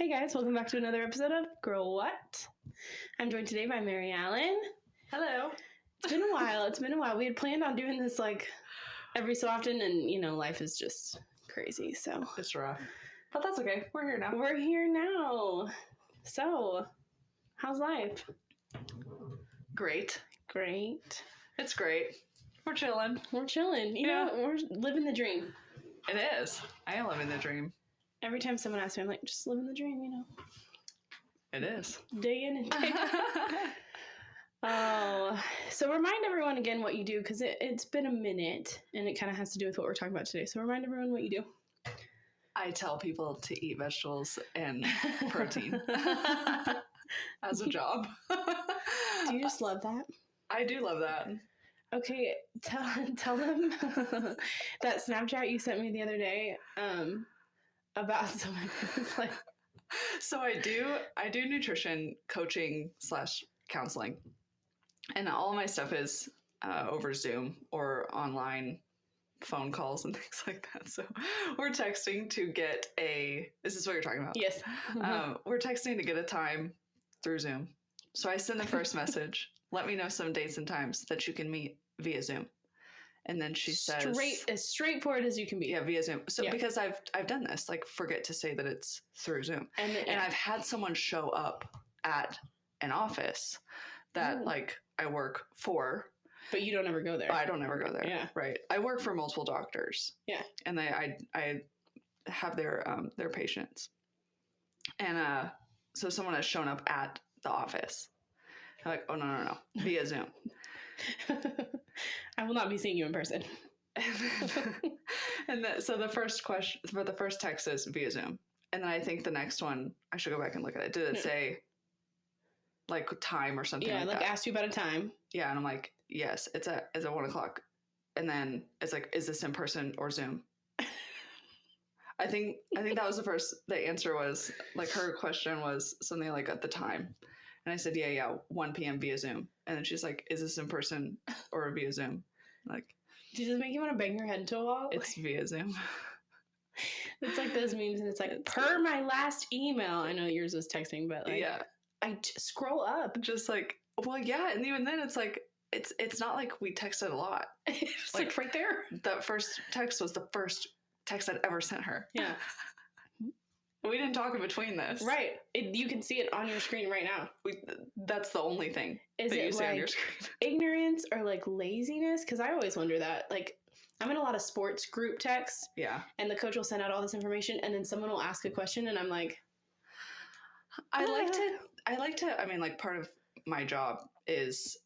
Hey guys, welcome back to another episode of Girl What? I'm joined today by Mary Allen. Hello. It's been a while. We had planned on doing this like every so often, and life is just crazy. So It's rough. But that's okay. We're here now. we're here now. So, how's life? Great. Great. It's great. We're chilling. We're chilling. You know, we're living the dream. It is. I am living the dream. Every time someone asks me, I'm like, just living the dream, It is. Day in and day out. So remind everyone again what you do, because it's been a minute, and it kind of has to do with what we're talking about today. So remind everyone what you do. I tell people to eat vegetables and protein as a job. Do you just love that? I do love that. Okay, tell them that Snapchat you sent me the other day about someone who was like. So I do nutrition coaching / counseling, and all of my stuff is over Zoom or online phone calls and things like that. So we're texting to get this is what you're talking about? Yes. We're texting to get a time through Zoom. So I send the first message, let me know some dates and times that you can meet via Zoom. And then she says, as straightforward as you can be. Yeah, via Zoom. So because I've done this, like forget to say that it's through Zoom. And I've had someone show up at an office that like I work for. But you don't ever go there. I don't ever go there. Yeah. Right. I work for multiple doctors. Yeah. And I have their patients. And so someone has shown up at the office. I'm like, oh no, via Zoom. I will not be seeing you in person. So the first question for the first text is via Zoom. And then I think the next one, I should go back and look at it. Did it say like time or something? Yeah, like that? Asked you about a time. Yeah, and I'm like, yes, it's at 1:00. And then it's like, is this in person or Zoom? I think that was the answer was like her question was something like at the time. And I said, yeah, 1 p.m. via Zoom. And then she's like, is this in person or via Zoom? Like, does this make you want to bang your head into a wall? It's via Zoom. It's like those memes, and it's like, per my last email. I know yours was texting, but like, yeah, I scroll up. Just like, well, yeah, and even then, it's like, it's not like we texted a lot. It's like right there. That first text was the first text I'd ever sent her. Yeah. We didn't talk in between this. Right. You can see it on your screen right now. That's the only thing that you see on your screen. Ignorance or like laziness? Because I always wonder that. Like, I'm in a lot of sports group texts. Yeah. And the coach will send out all this information, and then someone will ask a question, and I'm like, I like to, I mean, like part of my job is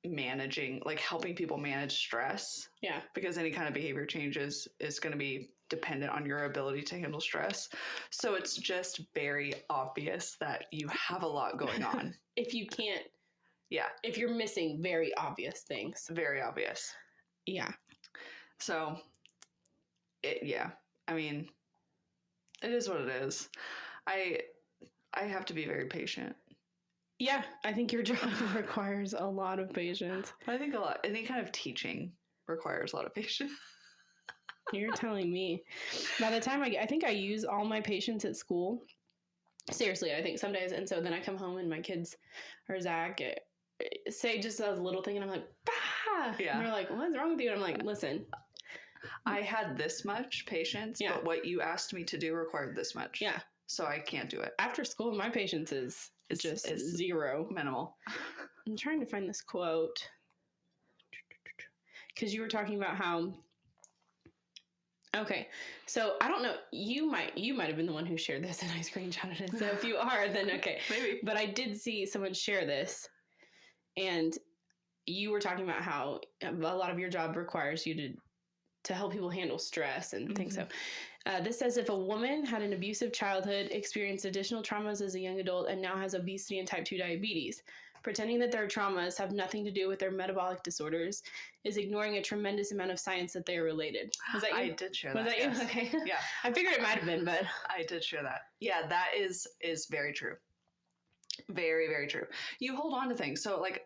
managing, like helping people manage stress. Yeah. Because any kind of behavior changes is going to be dependent on your ability to handle stress. So it's just very obvious that you have a lot going on. If you can't. Yeah. If you're missing very obvious things. Very obvious. Yeah. So, I mean, it is what it is. I have to be very patient. Yeah, I think your job requires a lot of patience. I think any kind of teaching requires a lot of patience. You're telling me. By the time I think I use all my patience at school. Seriously, I think some days. And so then I come home and my kids or Zach say just a little thing, and I'm like, bah! Yeah. And they're like, what's wrong with you? And I'm like, listen. I had this much patience, but what you asked me to do required this much. Yeah. So I can't do it. After school, my patience is just zero. Minimal. I'm trying to find this quote. Because you were talking about how... Okay, so I don't know. You might have been the one who shared this, and I screenshotted it. So if you are, then okay. Maybe. But I did see someone share this, and you were talking about how a lot of your job requires you to help people handle stress and things. So this says, if a woman had an abusive childhood, experienced additional traumas as a young adult, and now has obesity and type 2 diabetes, pretending that their traumas have nothing to do with their metabolic disorders is ignoring a tremendous amount of science that they are related. Was that you? I did share that. Was that yes. you? Okay. Yeah. I figured it might have been, but... I did share that. Yeah, that is very true. Very, very true. You hold on to things. So like,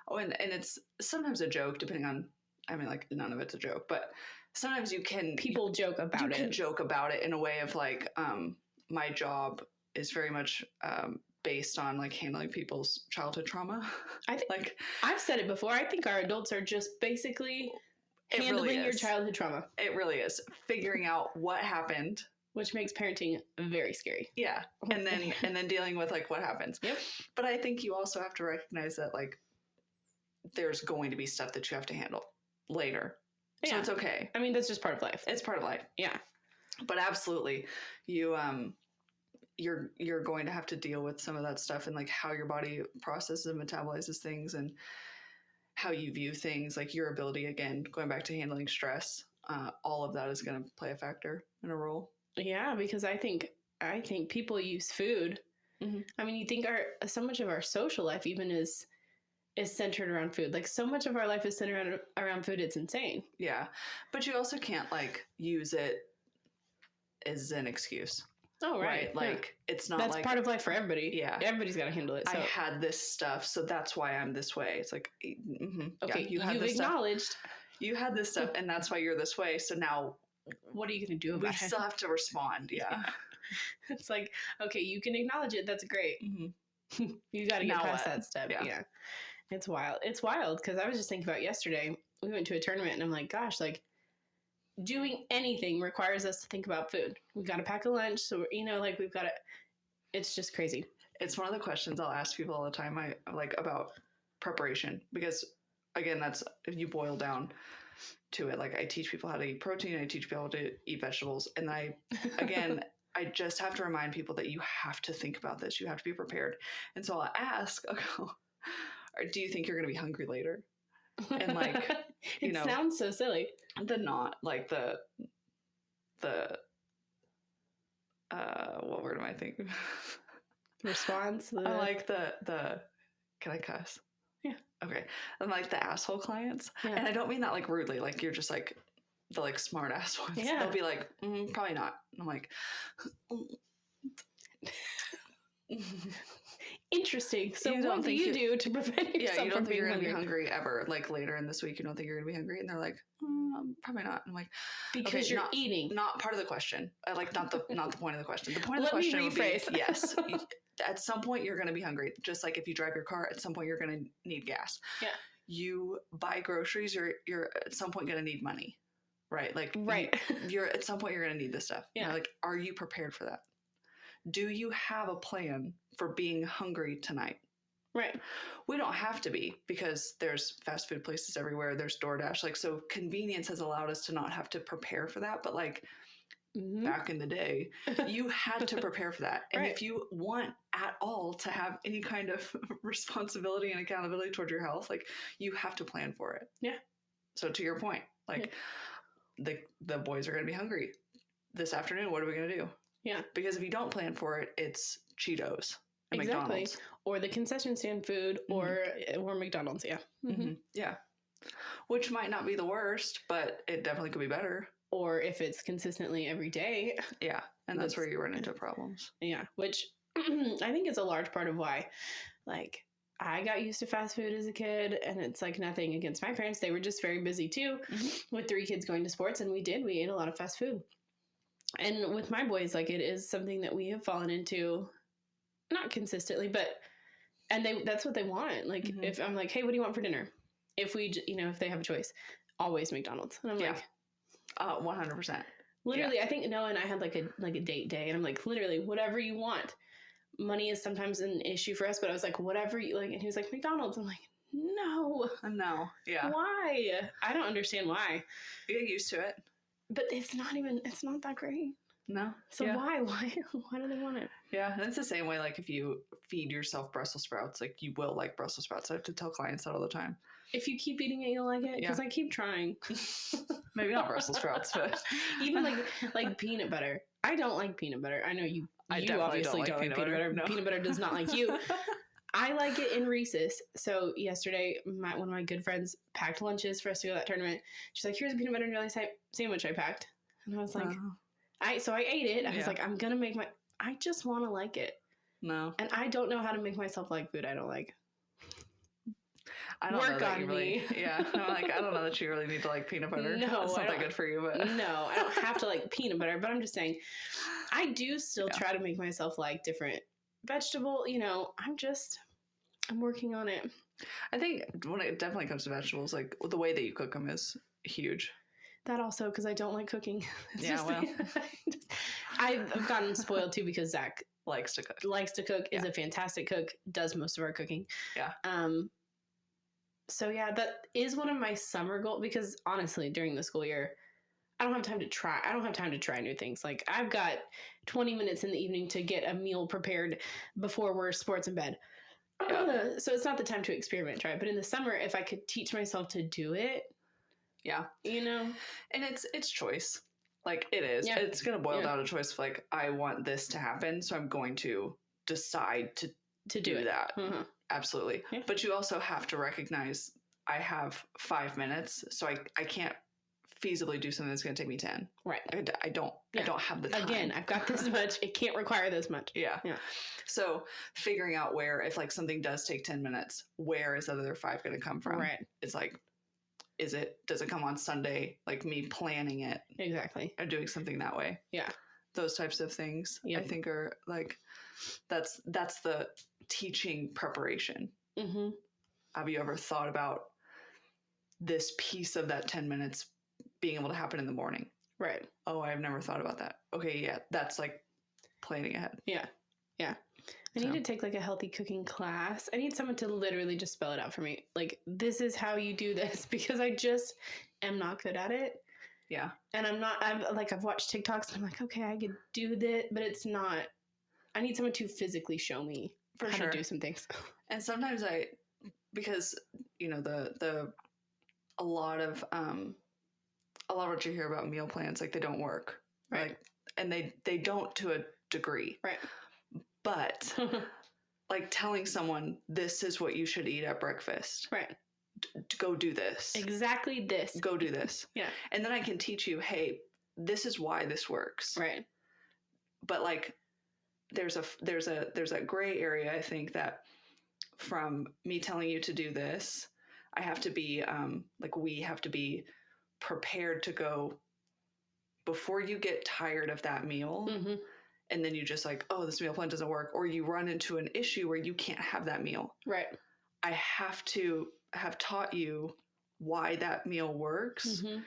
and it's sometimes a joke depending on, I mean, like none of it's a joke, but sometimes you can... People joke about it. You can joke about it in a way of like, my job is very much based on like handling people's childhood trauma. I think Like I've said it before. I think our adults are just basically it handling really your is. childhood trauma, It really is figuring out what happened. which makes parenting very scary. Yeah, and then dealing with like what happens. Yep. But I think you also have to recognize that like there's going to be stuff that you have to handle later. So Yeah. it's okay. I mean, that's just part of life. It's part of life. Yeah. But absolutely, you're going to have to deal with some of that stuff and like how your body processes and metabolizes things and how you view things, like your ability, again, going back to handling stress. All of that is going to play a factor in a role. Yeah, because I think people use food. Mhm. I mean, you think so much of our social life even is centered around food. Like so much of our life is centered around food. It's insane. Yeah, but you also can't like use it as an excuse. Oh, right. Right? Like it's not that's like part of life for everybody. Yeah. Everybody's got to handle it. So. I had this stuff, so that's why I'm this way. It's like, okay, yeah, you've acknowledged. Stuff. You had this stuff, and that's why you're this way. So now, what are you going to do about it? We still have to respond. Yeah. It's like, okay, you can acknowledge it. That's great. Mm-hmm. You got to get past that step. Yeah. It's wild. It's wild because I was just thinking about yesterday. We went to a tournament, and I'm like, gosh, like doing anything requires us to think about food. We got to pack a lunch, so like we've got to. It's just crazy. It's one of the questions I'll ask people all the time. I like about preparation because, again, that's if you boil down to it. Like I teach people how to eat protein. I teach people how to eat vegetables, and I just have to remind people that you have to think about this. You have to be prepared. And so I'll ask, do you think you're going to be hungry later? And like, it sounds so silly. Like what word am I thinking? Response. I like the can I cuss? Yeah. Okay. And like the asshole clients. Yeah. And I don't mean that like rudely, like you're just like the like smart ass ones. Yeah. They'll be like, probably not. And I'm like interesting. So what do you do to prevent yourself you don't from think being you're hungry? Gonna be hungry ever. Like later in this week, you don't think you're gonna be hungry, and they're like, probably not. And I'm like, because you're eating. Not part of the question. Like not the point of the question. The point of the question would be yes. At some point, you're gonna be hungry. Just like if you drive your car, at some point you're gonna need gas. Yeah. You buy groceries, you're at some point gonna need money, right? Like you're at some point you're gonna need this stuff. Yeah. Like, are you prepared for that? Do you have a plan for being hungry tonight? Right. We don't have to be because there's fast food places everywhere. There's DoorDash. Like, so convenience has allowed us to not have to prepare for that. But like back in the day, you had to prepare for that. And if you want at all to have any kind of responsibility and accountability toward your health, like you have to plan for it. Yeah. So to your point, like the boys are going to be hungry this afternoon. What are we going to do? Yeah. Because if you don't plan for it, it's Cheetos and McDonald's. Or the concession stand food or McDonald's. Yeah. Mm-hmm. Yeah. Which might not be the worst, but it definitely could be better. Or if it's consistently every day. Yeah. And that's where you run into problems. Yeah. Which I think is a large part of why, like, I got used to fast food as a kid, and it's like nothing against my parents. They were just very busy too with 3 kids going to sports, and we ate a lot of fast food. And with my boys, like, it is something that we have fallen into, not consistently, but, and that's what they want. Like, if I'm like, hey, what do you want for dinner? If they have a choice, always McDonald's. And I'm like, 100%. Literally, I think Noah and I had like a date day, and I'm like, literally, whatever you want. Money is sometimes an issue for us, but I was like, whatever you like. And he was like, McDonald's. I'm like, no. Yeah. Why? I don't understand why. You get used to it. But it's not that great. No. So why do they want it? Yeah. And it's the same way, like if you feed yourself Brussels sprouts, like you will like Brussels sprouts. I have to tell clients that all the time. If you keep eating it, you'll like it. Because I keep trying. Maybe not Brussels sprouts, but even like peanut butter. I don't like peanut butter. I know you obviously don't like peanut butter. No. Peanut butter does not like you. I like it in Reese's. So yesterday, one of my good friends packed lunches for us to go to that tournament. She's like, here's a peanut butter and jelly sandwich I packed. And I was like, so I ate it. I was like, I'm going to I just want to like it. No. And I don't know how to make myself like food I don't like. I don't know Work that you on really, me. yeah. I'm like, I don't know that you really need to like peanut butter. No, It's I not that don't. good for you, but No, I don't have to like peanut butter, but I'm just saying, I do still Yeah. try to make myself like different vegetable. I'm working on it. I think when it definitely comes to vegetables, like the way that you cook them is huge. That also because I don't like cooking. It's Yeah, just well. I've gotten spoiled too because Zach Likes to cook. is Yeah. a fantastic cook, does most of our cooking. Yeah. So yeah, that is one of my summer goals because honestly, during the school year, I don't have time to try. I don't have time to try new things. Like I've got 20 minutes in the evening to get a meal prepared before we're sports in bed. Yeah. So it's not the time to experiment, right? But in the summer, if I could teach myself to do it, Yeah. and it's choice. Like it is. Yeah. It's gonna boil Yeah. down to choice of like, I want this to happen, so I'm going to decide to do it. that. Uh-huh. Absolutely. Yeah. But you also have to recognize I have 5 minutes, so I can't feasibly do something that's going to take me 10. Right. I don't have the time. Again, I've got this much. It can't require this much. Yeah. Yeah. So figuring out where, if like something does take 10 minutes, where is the other 5 going to come from? Right. It's like, does it come on Sunday? Like me planning it Exactly. or doing something that way. Yeah. Those types of things, Yep. I think are like, that's the teaching preparation. Mm-hmm. Have you ever thought about this piece of that 10 minutes being able to happen in the morning? Right. Oh, I've never thought about that. Okay, yeah, that's like planning ahead. Yeah. Yeah. I need to take like a healthy cooking class. I need someone to literally just spell it out for me. Like, this is how you do this because I just am not good at it. Yeah. And I've watched TikToks and I'm like, okay, I could do that, but it's not, I need someone to physically show me For how sure. to do some things. And sometimes because a lot of what you hear about meal plans, like they don't work. Right. Like, and they don't to a degree. Right. But like telling someone this is what you should eat at breakfast. Right. Go do this. Exactly this. Go do this. Yeah. And then I can teach you, hey, this is why this works. Right. But like there's a gray area, I think, that from me telling you to do this, I have to be we have to be prepared to go before you get tired of that meal. Mm-hmm. And then you just like, oh, this meal plan doesn't work, or you run into an issue where you can't have that meal. Right. I have to have taught you why that meal works, mm-hmm.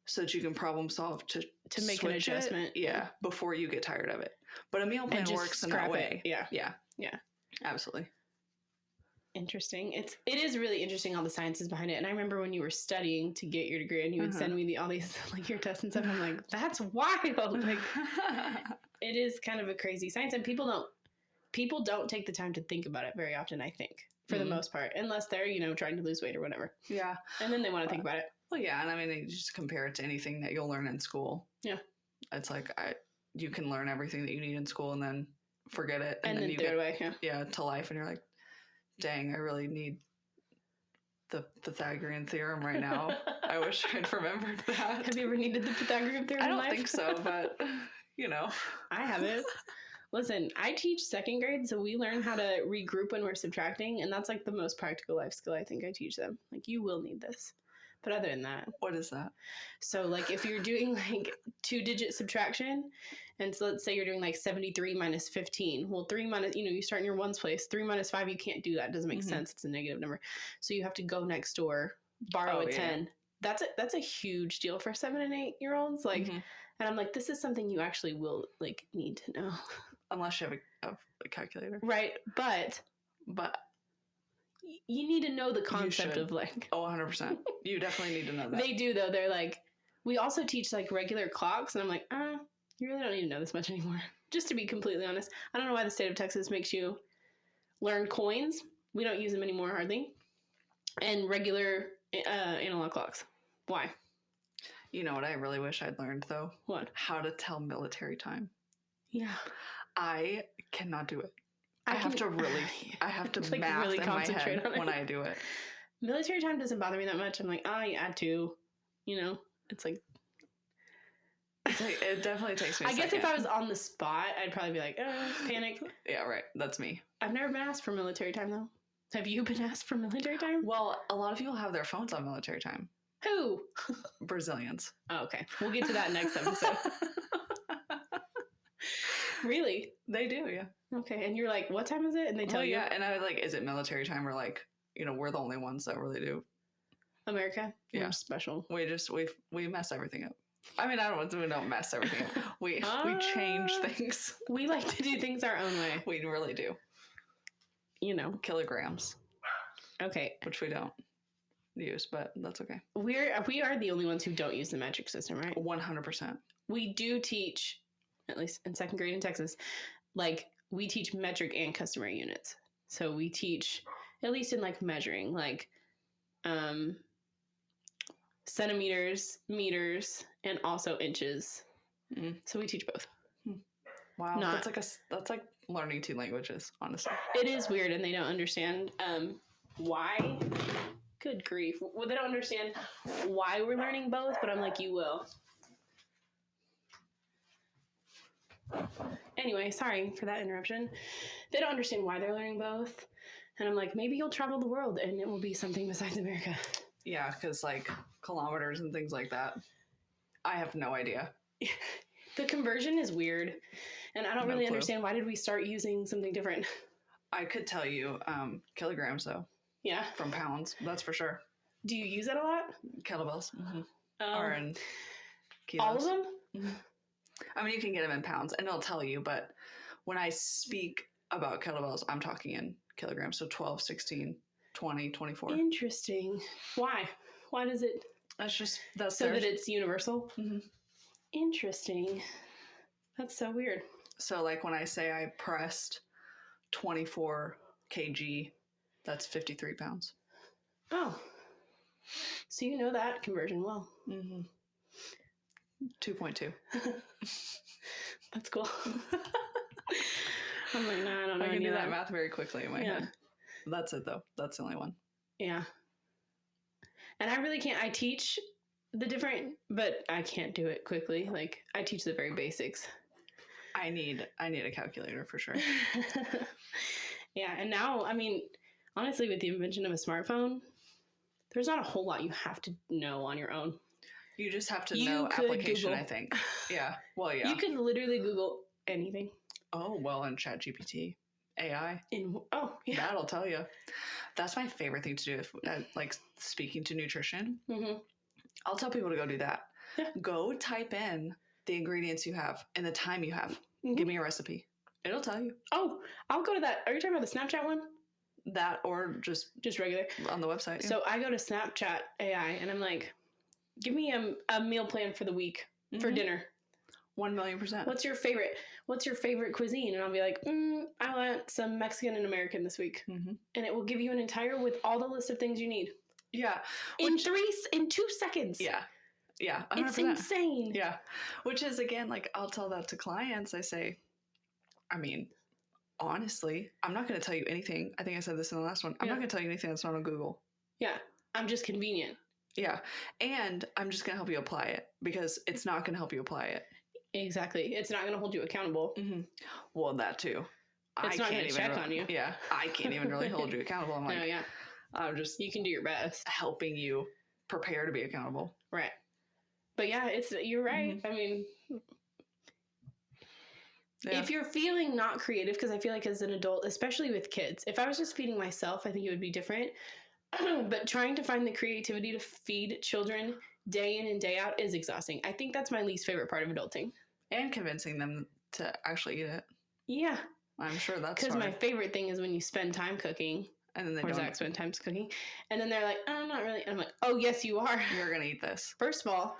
so that you can problem solve to make an adjustment. Yeah, before you get tired of it. But a meal plan works in that way. Yeah. Yeah. Yeah. Absolutely. Interesting. It is really interesting, all the sciences behind it. And I remember when you were studying to get your degree and you would send me all these like your tests and stuff. I'm like, that's wild. Like it is kind of a crazy science, and people don't take the time to think about it very often, I think, for the most part, unless they're, trying to lose weight or whatever. Yeah. And then they want to think about it. Well, yeah. And I mean, you just compare it to anything that you'll learn in school. Yeah. It's like, you can learn everything that you need in school and then forget it. And then you throw get it away. Yeah, to life. And you're like, dang, I really need the Pythagorean theorem right now. I wish I'd remembered that. Have you ever needed the Pythagorean theorem I in don't life? think so, but I haven't. Listen, I teach second grade, so we learn how to regroup when we're subtracting, and that's like the most practical life skill I think I teach them. Like, you will need this. But other than that. What is that? So like if you're doing like 2-digit subtraction, and so let's say you're doing like 73 minus 15. Well, 3 minus, you start in your ones place. 3 minus 5, you can't do that. It doesn't make sense. It's a negative number. So you have to go next door, borrow a 10. That's a huge deal for 7 and 8 year olds. Like, and I'm like, this is something you actually will like need to know. Unless you have a calculator. Right. But you need to know the concept of like. Oh, 100%. You definitely need to know that. They do though. They're like, we also teach like regular clocks, and I'm like, you really don't need to know this much anymore. Just to be completely honest, I don't know why the state of Texas makes you learn coins. We don't use them anymore hardly, and regular analog clocks. Why? You know what I really wish I'd learned though? What? How to tell military time. Yeah. I cannot do it. I have to like math really in my head when I do it. Military time doesn't bother me that much. I'm like, you add 2. It's like it definitely takes me. I guess if I was on the spot, I'd probably be like, panic. Yeah, right. That's me. I've never been asked for military time though. Have you been asked for military time? Well, a lot of people have their phones on military time. Who? Brazilians. Oh, okay. We'll get to that next episode. Really? They do, yeah. Okay. And you're like, what time is it? And they tell you? Yeah. And I was like, is it military time? Or like, we're the only ones that really do. America? Yeah. We're special. We mess everything up. I mean, we don't mess everything up. We change things. We like to do things our own way. We really do. Kilograms. Okay. Which we don't use, but that's okay. We are the only ones who don't use the metric system, right? 100%. We do teach, at least in second grade in Texas, like we teach metric and customary units. So we teach, at least in like measuring, like centimeters, meters, and also inches. So we teach both. Wow, that's like learning 2 languages, honestly. It is weird, and they don't understand why. Good grief! Well, they don't understand why we're learning both, but I'm like, you will. Anyway, sorry for that interruption. They don't understand why they're learning both, and I'm like, maybe you'll travel the world, and it will be something besides America. Yeah, because like kilometers and things like that, I have no idea. The conversion is weird, and I don't really understand why did we start using something different. I could tell you kilograms though. Yeah. From pounds, that's for sure. Do you use that a lot? Kettlebells are in kilos. All of them? Mm-hmm. I mean, you can get them in pounds, and it'll tell you, but when I speak about kettlebells, I'm talking in kilograms, so 12, 16, 20, 24. Interesting. Why? Why does it... That's so that it's universal? Mm-hmm. Interesting. That's so weird. So like when I say I pressed 24 kg, that's 53 pounds. Oh. So you know that conversion well. Mm-hmm. 2.2. That's cool. I'm like, nah, I don't know. I can do that math very quickly in my Yeah. head. That's it though. That's the only one. Yeah. And I really can't. I teach the different, but I can't do it quickly. Like I teach the very basics. I need a calculator for sure. Yeah, and now, I mean, honestly, with the invention of a smartphone, there's not a whole lot you have to know on your own. You just have to know application, Google. I think. Yeah. Well, yeah. You can literally Google anything. Oh, well, in ChatGPT, AI. Yeah. That'll tell you. That's my favorite thing to do. If, like speaking to nutrition, I'll tell people to go do that. Yeah. Go type in the ingredients you have and the time you have. Give me a recipe. It'll tell you. Oh, I'll go to that. Are you talking about the Snapchat one? That or just regular on the website. Yeah. So I go to Snapchat AI and I'm like, give me a meal plan for the week for dinner. 1,000,000%. What's your favorite cuisine? And I'll be like, I want some Mexican and American this week. And it will give you an entire with all the list of things you need. Yeah. In 2 seconds. Yeah. Yeah. 100%. It's insane. Yeah. Which is, again, like, I'll tell that to clients. I say, I mean, honestly, I'm not going to tell you anything. I think I said this in the last one. I'm not going to tell you anything that's not on Google. Yeah. I'm just convenient. Yeah. And I'm just going to help you apply it because it's not going to help you apply it. Exactly. It's not going to hold you accountable. Well, that too. It's not going to check on you. Yeah. I can't even really hold you accountable. I'm like, no, yeah. I'm just... You can do your best. Helping you prepare to be accountable. Right. But yeah, you're right. I mean... Yeah. If you're feeling not creative, because I feel like as an adult, especially with kids, if I was just feeding myself, I think it would be different. But trying to find the creativity to feed children day in and day out is exhausting. I think that's my least favorite part of adulting. And convincing them to actually eat it. Yeah. I'm sure that's because my favorite thing is when you spend time cooking. And then they don't. Zach spend time cooking. And then they're like, I'm not really. And I'm like, oh, yes, you are. You're going to eat this. First of all,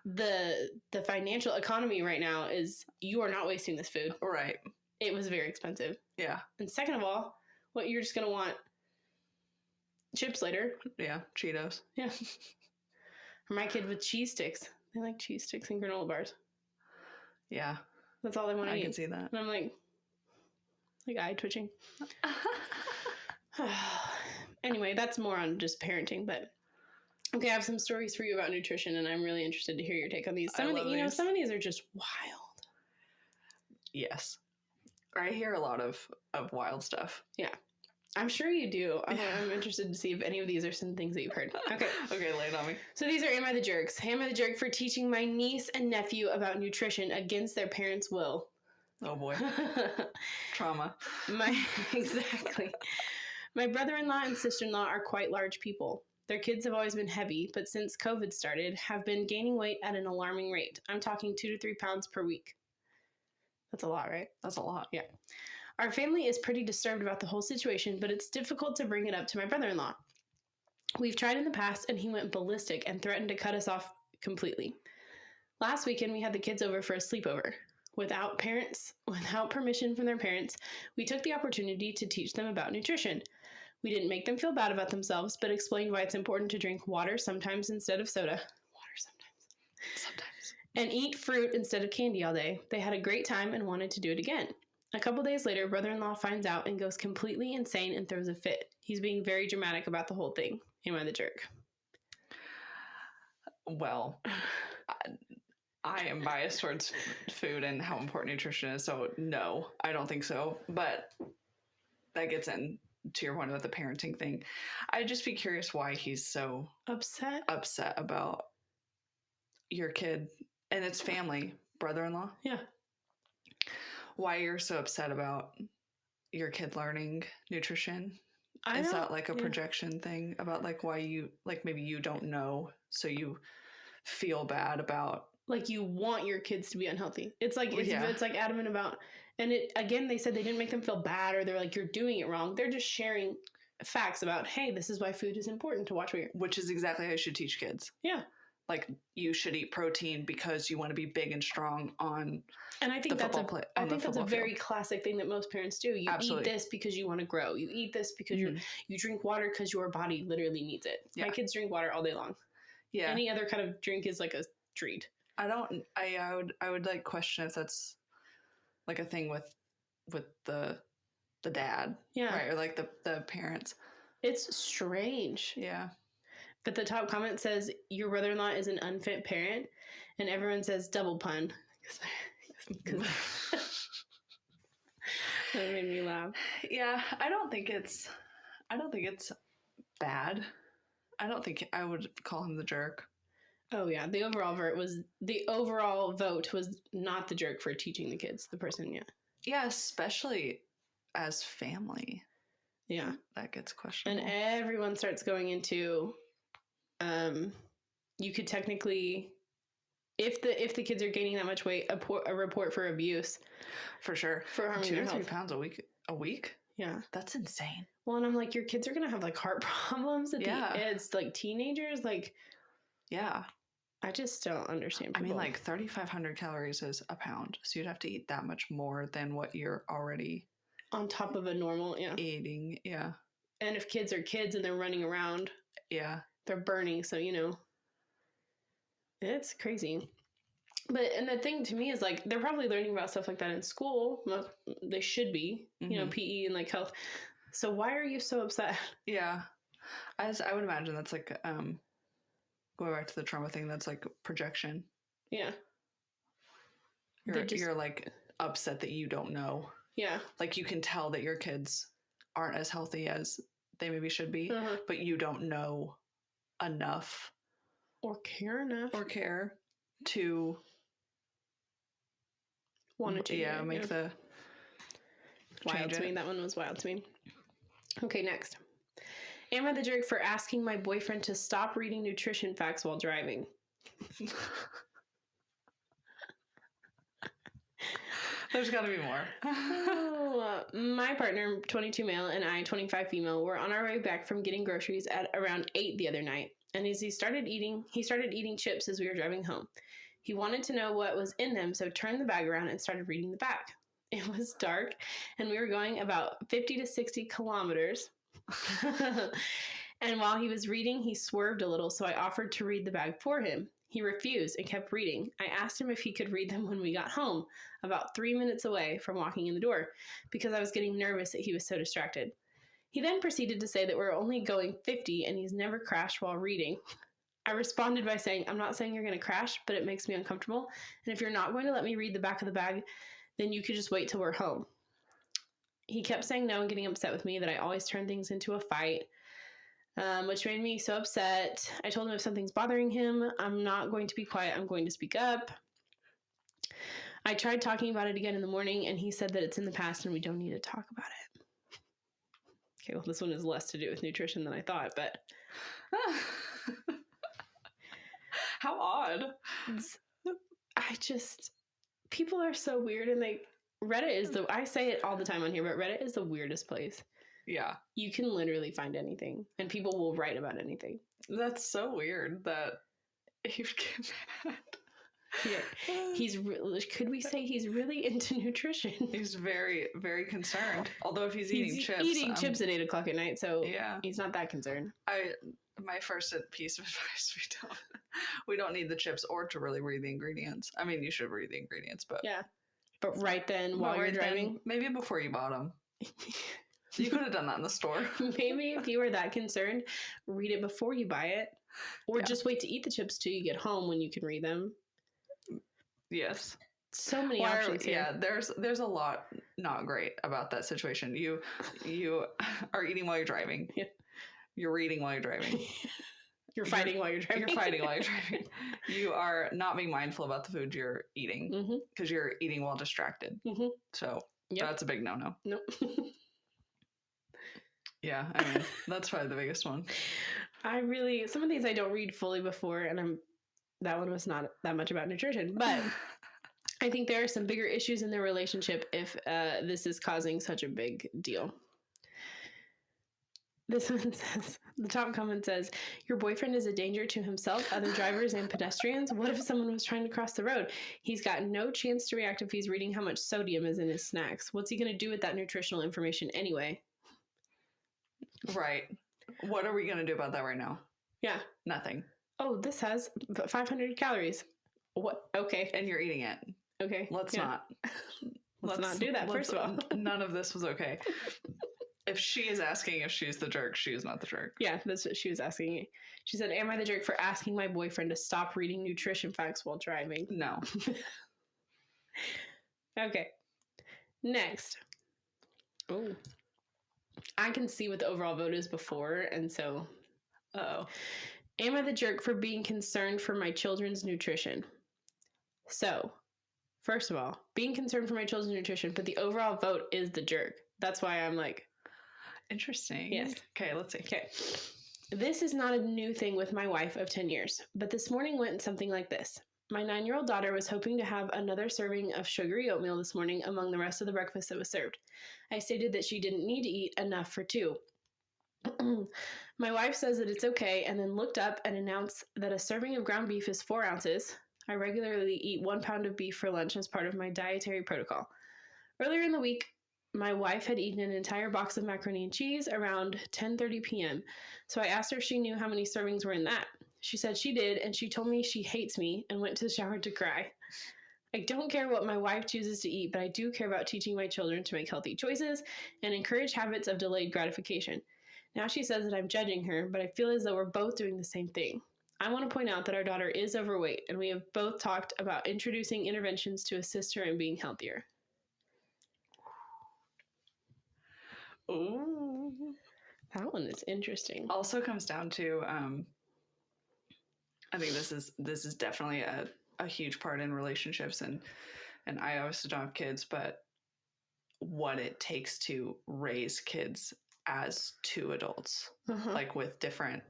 the financial economy right now is you are not wasting this food. Right. It was very expensive. Yeah. And second of all, what you're just going to want chips later. Yeah. Cheetos. Yeah. For my kid with cheese sticks. They like cheese sticks and granola bars. Yeah. That's all they want to eat. I can see that. And I'm like eye twitching. Anyway, that's more on just parenting, but okay, I have some stories for you about nutrition, and I'm really interested to hear your take on these. Some of these are just wild. Yes. I hear a lot of wild stuff. Yeah. I'm sure you do. I'm interested to see if any of these are some things that you've heard. Okay. Okay, lay it on me. So these are Am I the Jerks? Am I the jerk for teaching my niece and nephew about nutrition against their parents' will? Oh boy. Trauma. Exactly. My brother-in-law and sister-in-law are quite large people. Their kids have always been heavy, but since COVID started, have been gaining weight at an alarming rate. I'm talking 2 to 3 pounds per week. That's a lot, right? That's a lot. Yeah. Our family is pretty disturbed about the whole situation, but it's difficult to bring it up to my brother-in-law. We've tried in the past, and he went ballistic and threatened to cut us off completely. Last weekend, we had the kids over for a sleepover. Without permission from their parents, we took the opportunity to teach them about nutrition. We didn't make them feel bad about themselves, but explained why it's important to drink water sometimes instead of soda. Sometimes. And eat fruit instead of candy all day. They had a great time and wanted to do it again. A couple days later, brother-in-law finds out and goes completely insane and throws a fit. He's being very dramatic about the whole thing. Am I the jerk? Well, I am biased towards food and how important nutrition is, so no, I don't think so. But that gets into your point about the parenting thing. I'd just be curious why he's so upset about your kid and its family, brother-in-law. Yeah. Why you're so upset about your kid learning nutrition? Is that like a projection thing about like why you like maybe you don't know, so you feel bad about like you want your kids to be unhealthy? It's like it's like adamant about, and it again they said they didn't make them feel bad or they're like you're doing it wrong. They're just sharing facts about, hey, this is why food is important to watch what you're. Which is exactly how you should teach kids. Yeah. Like you should eat protein because you want to be big and strong on. And I think that's a very classic thing that most parents do. You Absolutely. eat this because you want to grow. You eat this because you drink water because your body literally needs it. Yeah. My kids drink water all day long. Yeah. Any other kind of drink is like a treat. I would like question if that's like a thing with the dad. Yeah. Right. Or like the parents. It's strange. Yeah. But the top comment says, your brother-in-law is an unfit parent. And everyone says double pun. Because that made me laugh. Yeah. I don't think it's bad. I don't think I would call him the jerk. Oh yeah. The overall vote was not the jerk for teaching the kids, the person, yeah. Yeah, especially as family. Yeah. That gets questionable. And everyone starts going into you could technically, if the kids are gaining that much weight, a report for abuse. For sure. For harming 2 their to 3 health. pounds a week? Yeah. That's insane. Well, and I'm like, your kids are going to have like heart problems at it's like teenagers. Like, yeah. I just don't understand people. I mean, like 3,500 calories is a pound. So you'd have to eat that much more than what you're already on top of a normal, eating. Yeah. And if kids are kids and they're running around, yeah, they're burning. So, it's crazy. But, and the thing to me is like, they're probably learning about stuff like that in school. Well, they should be, PE and like health. So why are you so upset? Yeah. I would imagine that's like, going back to the trauma thing, that's like projection. Yeah. You're like upset that you don't know. Yeah. Like you can tell that your kids aren't as healthy as they maybe should be, but you don't know enough. Or care enough. Or care to want to change. Yeah, make the wild to me. That one was wild to me. Okay, next. Am I the jerk for asking my boyfriend to stop reading nutrition facts while driving? There's got to be more. My partner, 22 male, and I, 25 female, were on our way back from getting groceries at around 8 the other night. And as he started eating chips as we were driving home. He wanted to know what was in them, so turned the bag around and started reading the back. It was dark, and we were going about 50 to 60 kilometers. And while he was reading, he swerved a little, so I offered to read the bag for him. He refused and kept reading. I asked him if he could read them when we got home, about 3 minutes away from walking in the door, because I was getting nervous that he was so distracted. He then proceeded to say that we're only going 50 and he's never crashed while reading. I responded by saying, I'm not saying you're going to crash, but it makes me uncomfortable. And if you're not going to let me read the back of the bag, then you could just wait till we're home. He kept saying no and getting upset with me, that I always turn things into a fight, which made me so upset. I told him if something's bothering him, I'm not going to be quiet. I'm going to speak up. I tried talking about it again in the morning, and he said that it's in the past and we don't need to talk about it. Okay, well, this one is less to do with nutrition than I thought, but... How odd. People are so weird, and Reddit is I say it all the time on here, but Reddit is the weirdest place. Yeah. You can literally find anything, and people will write about anything. That's so weird that you get mad. Yeah. Could we say he's really into nutrition? He's very, very concerned. Although if he's eating chips. Eating chips at 8 o'clock at night, so yeah, he's not that concerned. My first piece of advice, we don't need the chips or to really read the ingredients. I mean, you should read the ingredients, but... Yeah. But right then, while you're driving? Maybe before you bought them. You could have done that in the store. Maybe if you were that concerned, read it before you buy it. Or just wait to eat the chips till you get home when you can read them. Yes. So many options here. Yeah, there's a lot not great about that situation. You are eating while you're driving. Yeah. You're reading while you're driving. You're fighting while you're driving. You're fighting while you're driving. You are not being mindful about the food you're eating because you're eating while distracted. Mm-hmm. So that's a big no-no. Nope. Yeah, I mean, that's probably the biggest one. Some of these I don't read fully before, and that one was not that much about nutrition, but I think there are some bigger issues in their relationship if this is causing such a big deal. This one says, the top comment says, your boyfriend is a danger to himself, other drivers, and pedestrians. What if someone was trying to cross the road? He's got no chance to react if he's reading how much sodium is in his snacks. What's he going to do with that nutritional information anyway? Right. What are we going to do about that right now? Yeah. Nothing. Oh, this has 500 calories. What? Okay. And you're eating it. Okay. Let's not do that, first of all. None of this was okay. If she is asking if she's the jerk, she is not the jerk. Yeah, that's what she was asking me. She said, am I the jerk for asking my boyfriend to stop reading nutrition facts while driving? No. Okay. Next. Oh. I can see what the overall vote is before, and so... Am I the jerk for being concerned for my children's nutrition? So, first of all, being concerned for my children's nutrition, but the overall vote is the jerk. That's why I'm like... Interesting. Yes. Okay, let's see. Okay. This is not a new thing with my wife of 10 years, but this morning went something like this. My 9-year-old daughter was hoping to have another serving of sugary oatmeal this morning among the rest of the breakfast that was served. I stated that she didn't need to eat enough for 2. My wife says that it's okay, and then looked up and announced that a serving of ground beef is 4 ounces. I regularly eat 1 pound of beef for lunch as part of my dietary protocol. Earlier in the week, my wife had eaten an entire box of macaroni and cheese around 10:30 p.m., so I asked her if she knew how many servings were in that. She said she did, and she told me she hates me and went to the shower to cry. I don't care what my wife chooses to eat, but I do care about teaching my children to make healthy choices and encourage habits of delayed gratification. Now she says that I'm judging her, but I feel as though we're both doing the same thing. I want to point out that our daughter is overweight, and we have both talked about introducing interventions to assist her in being healthier. Ooh. That one is interesting. Also comes down to, I think this is definitely a huge part in relationships, and I obviously don't have kids, but what it takes to raise kids as 2 adults, like with different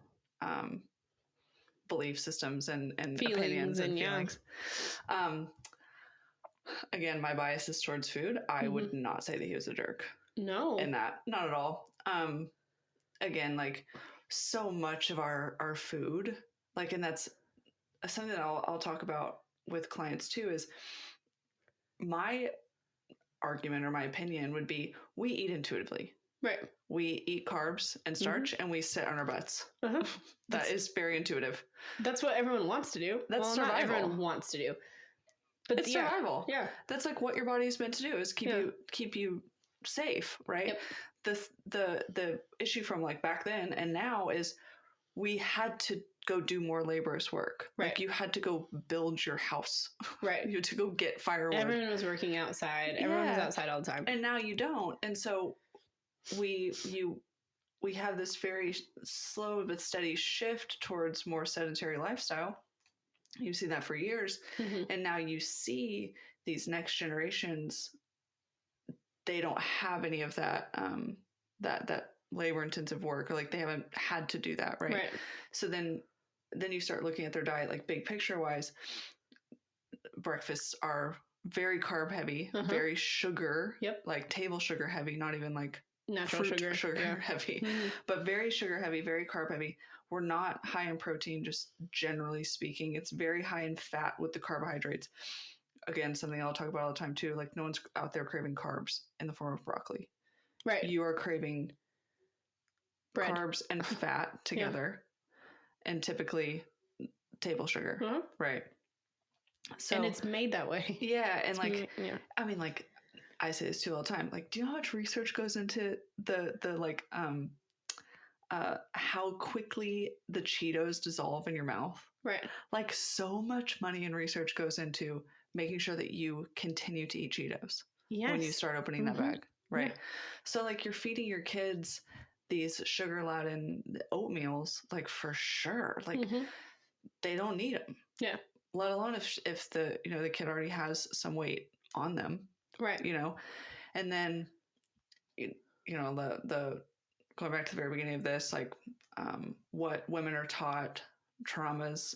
belief systems and opinions and feelings. Again, my bias is towards food. I would not say that he was a jerk. No. In that, not at all. Again, like so much of our food, like, and that's something that I'll talk about with clients too, is my argument or my opinion would be we eat intuitively. Right. We eat carbs and starch and we sit on our butts. That is very intuitive. That's what everyone wants to do. That's survival. Not everyone wants to do. But it's survival. Yeah. That's like what your body is meant to do, is keep you safe, right? Yep. The issue from like back then and now is we had to go do more laborious work. Right. Like you had to go build your house. Right. You had to go get firewood. Everyone was working outside. Everyone was outside all the time. And now you don't. And so we have this very slow but steady shift towards more sedentary lifestyle. You've seen that for years. Mm-hmm. And now you see these next generations, they don't have any of that that labor intensive work, or like they haven't had to do that, right? So then you start looking at their diet, like big picture wise, breakfasts are very carb heavy, very sugar, like table sugar heavy, not even like natural sugar heavy, but very sugar heavy, very carb heavy. We're not high in protein, just generally speaking. It's very high in fat with the carbohydrates. Again, something I'll talk about all the time too. Like no one's out there craving carbs in the form of broccoli. Right. You are craving bread, carbs and fat together, and typically table sugar. Right. So, and it's made that way. Yeah. And like, I mean, like I say this too all the time. Like, do you know how much research goes into the like, how quickly the Cheetos dissolve in your mouth? Right. Like so much money and research goes into making sure that you continue to eat Cheetos when you start opening that bag. Right. Yeah. So like you're feeding your kids these sugar laden oatmeals, like for sure, like they don't need them. Yeah. Let alone if the, the kid already has some weight on them. Right. And then, the going back to the very beginning of this, like what women are taught, traumas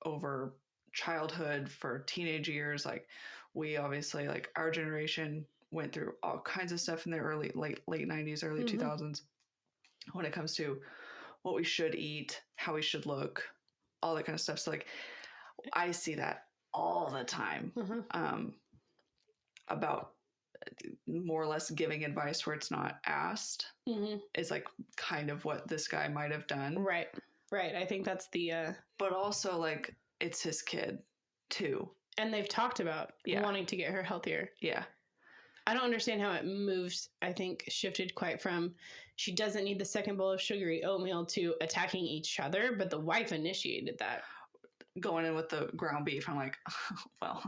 over childhood for teenage years. Like we obviously, like our generation went through all kinds of stuff in the late 90s, early 2000s when it comes to what we should eat, how we should look, all that kind of stuff. So like I see that all the time about more or less giving advice where it's not asked is like kind of what this guy might have done. Right. Right. I think that's the but also like it's his kid too. And they've talked about wanting to get her healthier. Yeah. I don't understand how it moves. I think shifted quite from she doesn't need the second bowl of sugary oatmeal to attacking each other, but the wife initiated that. Going in with the ground beef, I'm like, well,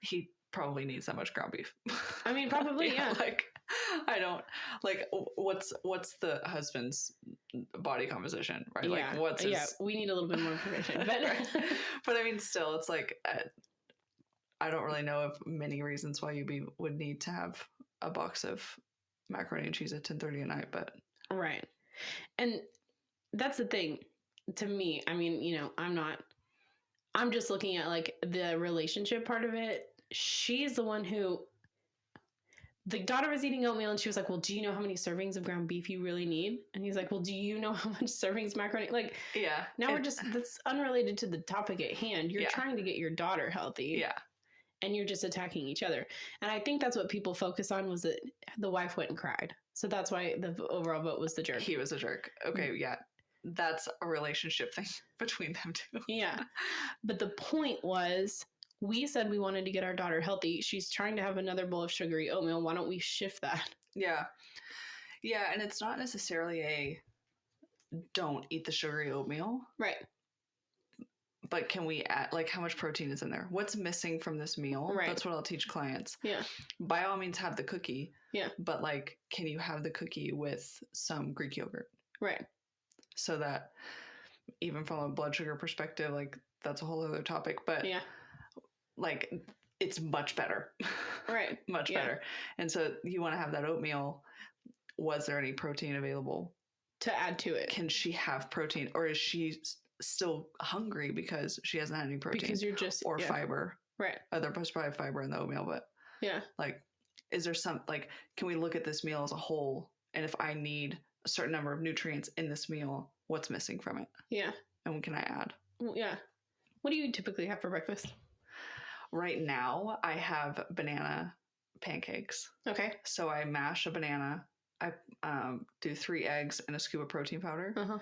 he probably needs that much ground beef. I mean, probably, yeah. Like, I don't like what's the husband's body composition, right? Yeah. Like, what's his... we need a little bit more information, but but I mean, still, it's like I don't really know of many reasons why you would need to have a box of macaroni and cheese at 10:30 at night, but right, and that's the thing. To me, I mean, I'm just looking at like the relationship part of it. She's the one who, the daughter was eating oatmeal and she was like, well, do you know how many servings of ground beef you really need? And he's like, well, do you know how much servings macaroni? Like, yeah. Now that's unrelated to the topic at hand. You're trying to get your daughter healthy. Yeah. And you're just attacking each other. And I think that's what people focus on was that the wife went and cried. So that's why the overall vote was the jerk. He was a jerk. Okay. Yeah. That's a relationship thing between them two. Yeah. But the point was, we said we wanted to get our daughter healthy. She's trying to have another bowl of sugary oatmeal. Why don't we shift that? Yeah. Yeah. And it's not necessarily a don't eat the sugary oatmeal. Right. But can we add, like, how much protein is in there? What's missing from this meal? Right. That's what I'll teach clients. Yeah. By all means, have the cookie. Yeah. But, like, can you have the cookie with some Greek yogurt? Right. So that even from a blood sugar perspective, like, that's a whole other topic. But, yeah, like, it's much better. Right. Much better. And so you want to have that oatmeal. Was there any protein available? To add to it. Can she have protein? Or is she still hungry because she hasn't had any protein? Because you're just... Or fiber. Right. There's probably fiber in the oatmeal, but... Yeah. Like, is there some... Like, can we look at this meal as a whole? And if I need a certain number of nutrients in this meal, what's missing from it? Yeah. And what can I add? Yeah. What do you typically have for breakfast? Right now, I have banana pancakes. Okay. So I mash a banana. I do 3 eggs and a scoop of protein powder. Uh-huh.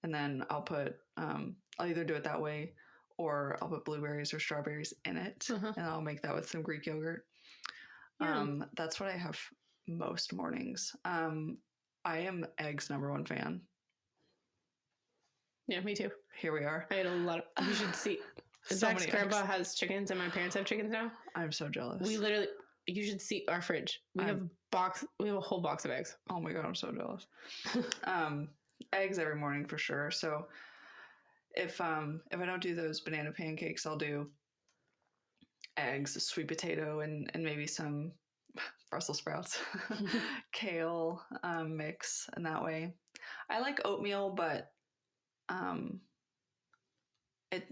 And then I'll put, I'll either do it that way or I'll put blueberries or strawberries in it. Uh-huh. And I'll make that with some Greek yogurt. Yeah. That's what I have most mornings. I am eggs #1 fan. Yeah, me too. Here we are. I ate a lot of, you should see. So Zach's many grandpa eggs. has chickens and my parents have chickens now. I'm so jealous. We literally, you should see our fridge. We have a whole box of eggs. Oh my God, I'm so jealous. Eggs every morning for sure. So if I don't do those banana pancakes, I'll do eggs, sweet potato, and maybe some Brussels sprouts, kale mix, and that way. I like oatmeal, but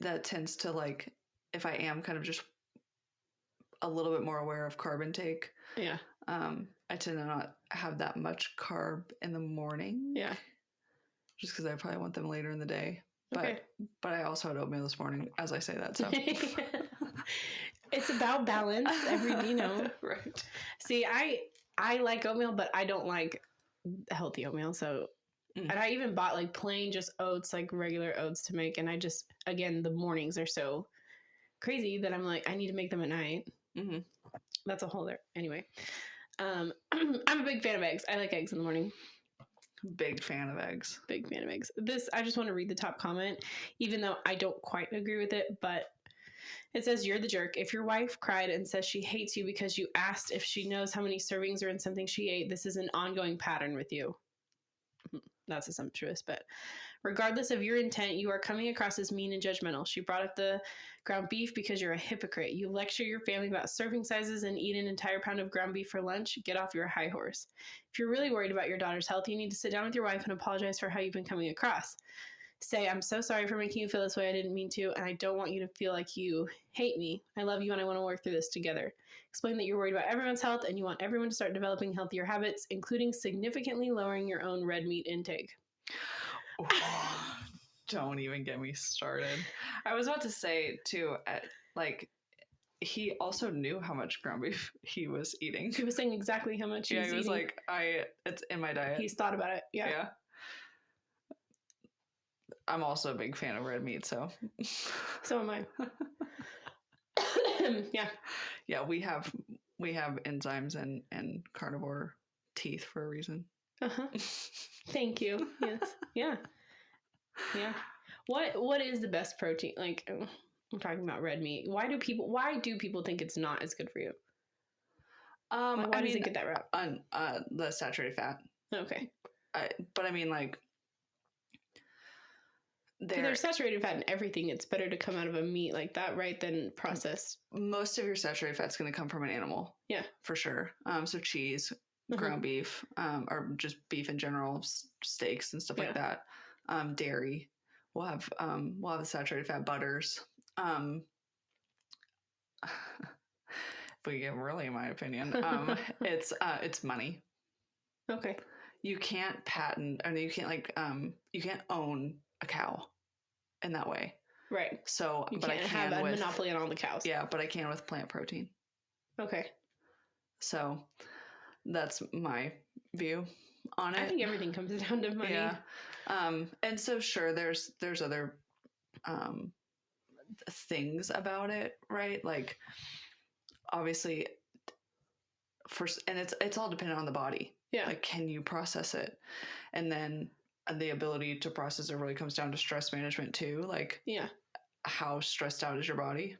that tends to, like, if I am kind of just a little bit more aware of carb intake, Yeah. I tend to not have that much carb in the morning. Yeah. Just because I probably want them later in the day. But Okay. but I also had oatmeal this morning as I say that. So it's about balance. Right. See, I like oatmeal, but I don't like healthy oatmeal. So, and I even bought like plain just oats, like regular oats to make. And I just, again, the mornings are so crazy that I'm like, I need to make them at night. Mm-hmm. That's a whole other, anyway. I'm a big fan of eggs. I like eggs in the morning. Big fan of eggs. Big fan of eggs. This, I just want to read the top comment, even though I don't quite agree with it, but it says, "You're the jerk. If your wife cried and says she hates you because you asked if she knows how many servings are in something she ate, this is an ongoing pattern with you." That's assumptuous, but regardless of your intent, you are coming across as mean and judgmental. She brought up the ground beef because you're a hypocrite. You lecture your family about serving sizes and eat an entire pound of ground beef for lunch. Get off your high horse. If you're really worried about your daughter's health, you need to sit down with your wife and apologize for how you've been coming across. Say, "I'm so sorry for making you feel this way. I didn't mean to, and I don't want you to feel like you hate me. I love you and I want to work through this together." Explain that you're worried about everyone's health and you want everyone to start developing healthier habits, including significantly lowering your own red meat intake. Oh, don't even get me started. I was about to say, too, like, he also knew how much ground beef he was eating. He was saying exactly how much he was eating. like, it's in my diet. He's thought about it. Yeah. I'm also a big fan of red meat, so. So am I. Yeah. Yeah, we have enzymes and carnivore teeth for a reason. Uh-huh. Thank you. Yes. Yeah. Yeah. What is the best protein? Like, I'm talking about red meat. Why do people think it's not as good for you? Like, why does it get that rap? On the saturated fat. Okay. But I mean, like, there's saturated fat in everything. It's better to come out of a meat like that, right, than processed. Most of your saturated fat's going to come from an animal. Yeah, for sure. So cheese, ground beef, or just beef in general, steaks and stuff like that. Dairy. We'll have the saturated fat butters. If we get really, in my opinion, it's money. Okay. You can't patent, and you can't you can't own a cow in that way. Right. So, but I can have a monopoly on all the cows. Yeah, but I can with plant protein. Okay. So that's my view on it. I think everything comes down to money. Yeah. And so sure, there's other things about it, right? Like, obviously, and it's all dependent on the body. Yeah. Like, can you process it? And then the ability to process it really comes down to stress management too. Like, how stressed out is your body?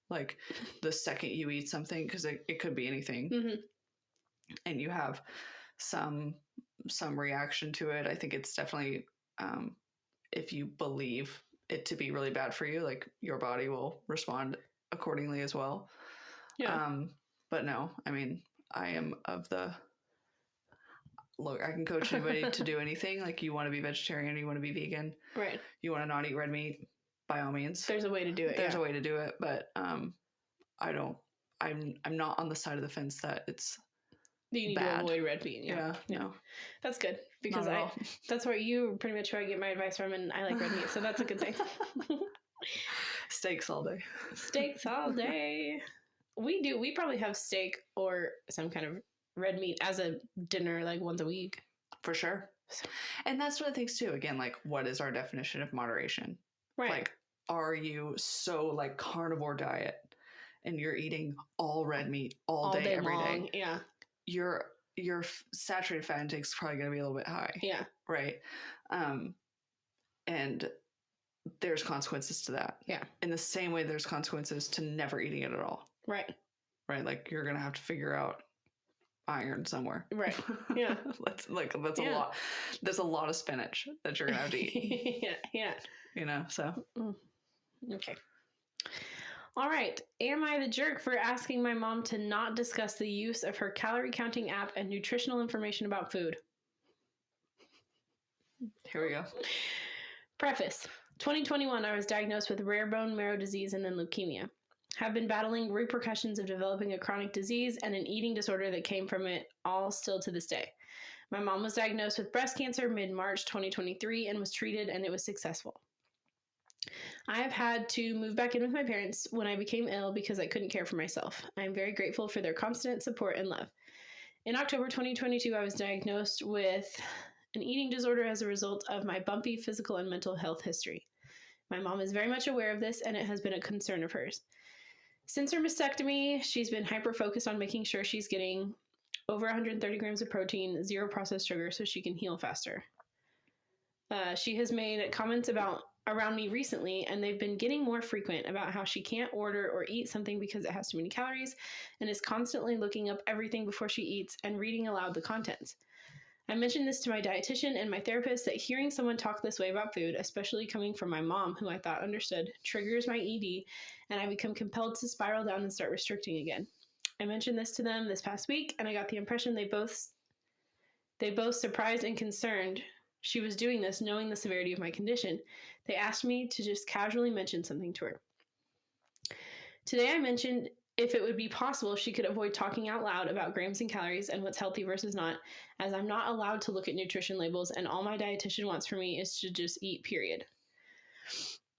Like, the second you eat something, because it could be anything, and you have some reaction to it, I think it's definitely, if you believe it to be really bad for you, like, your body will respond accordingly as well. Yeah. But no, I mean, I am of the look, I can coach anybody to do anything. Like, you want to be vegetarian, you want to be vegan, right? You want to not eat red meat, by all means. There's a way to do it. There's a way to do it, but I don't. I'm not on the side of the fence that it's you need bad. To avoid red meat. Yeah. No, that's good because that's where you pretty much where I get my advice from, and I like red meat, so that's a good thing. Steaks all day. Steaks all day. We probably have steak or some kind of red meat as a dinner, like, once a week. For sure. And that's one of the things too. Again, like, what is our definition of moderation? Right. Like, are you so, like, carnivore diet and you're eating all red meat all day every long. Day? Yeah. Your saturated fat intake is probably going to be a little bit high. Yeah. Right. And there's consequences to that. Yeah. In the same way there's consequences to never eating it at all. Right. Right? Like you're gonna have to figure out iron somewhere. Right. Yeah. that's a Yeah. lot. There's a lot of spinach that you're gonna have to eat. Yeah. You know, so okay. All right. Am I the jerk for asking my mom to not discuss the use of her calorie counting app and nutritional information about food? here we go. Preface. 2021, I was diagnosed with rare bone marrow disease and then leukemia. Have been battling repercussions of developing a chronic disease and an eating disorder that came from it, all still to this day. My mom was diagnosed with breast cancer mid-March 2023 and was treated, and it was successful. I have had to move back in with my parents when I became ill because I couldn't care for myself. I am very grateful for their constant support and love. In October 2022, I was diagnosed with an eating disorder as a result of my bumpy physical and mental health history. My mom is very much aware of this, and it has been a concern of hers. Since her mastectomy, she's been hyper-focused on making sure she's getting over 130 grams of protein, 0 processed sugar, so she can heal faster. She has made comments around me recently, and they've been getting more frequent about how she can't order or eat something because it has too many calories, and is constantly looking up everything before she eats and reading aloud the contents. I mentioned this to my dietitian and my therapist that hearing someone talk this way about food, especially coming from my mom, who I thought understood, triggers my ED, and I become compelled to spiral down and start restricting again. I mentioned this to them this past week, and I got the impression they both surprised and concerned she was doing this, knowing the severity of my condition. They asked me to just casually mention something to her. Today I mentioned if it would be possible if she could avoid talking out loud about grams and calories and what's healthy versus not, as I'm not allowed to look at nutrition labels and all my dietitian wants for me is to just eat, period.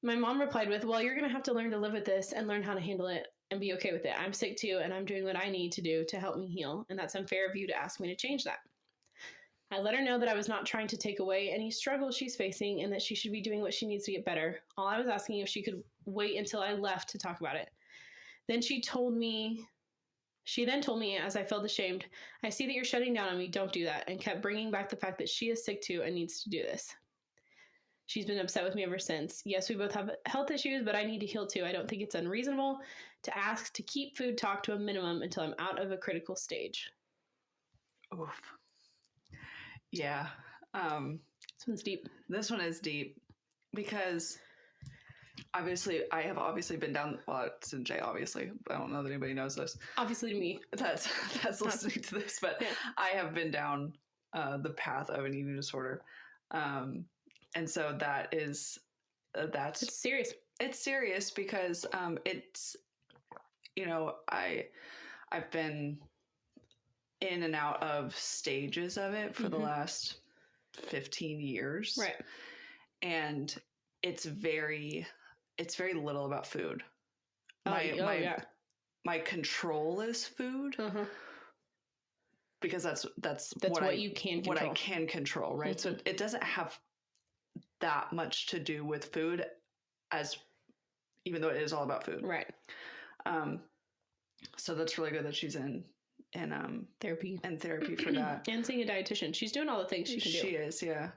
My mom replied with, well, you're going to have to learn to live with this and learn how to handle it and be okay with it. I'm sick too, and I'm doing what I need to do to help me heal, and that's unfair of you to ask me to change that. I let her know that I was not trying to take away any struggles she's facing and that she should be doing what she needs to get better. All I was asking if she could wait until I left to talk about it. Then she then told me, as I felt ashamed, I see that you're shutting down on me, don't do that, and kept bringing back the fact that she is sick too and needs to do this. She's been upset with me ever since. Yes, we both have health issues, but I need to heal too. I don't think it's unreasonable to ask to keep food talk to a minimum until I'm out of a critical stage. Oof. Yeah. This one's deep. This one is deep because obviously I have been down, well, it's in Jay, obviously. I don't know that anybody knows this. Obviously to me. That's listening to this, but yeah. I have been down the path of an eating disorder. And so that's it's serious. It's serious because it's, you know, I've been in and out of stages of it for the last 15 years. Right. And it's very little about food. My control is food. Because that's what you can control. What I can control, right? So it doesn't have that much to do with food, even though it is all about food. Right. So that's really good that she's in therapy for that. And seeing a dietitian. She's doing all the things she can do. She is, yeah.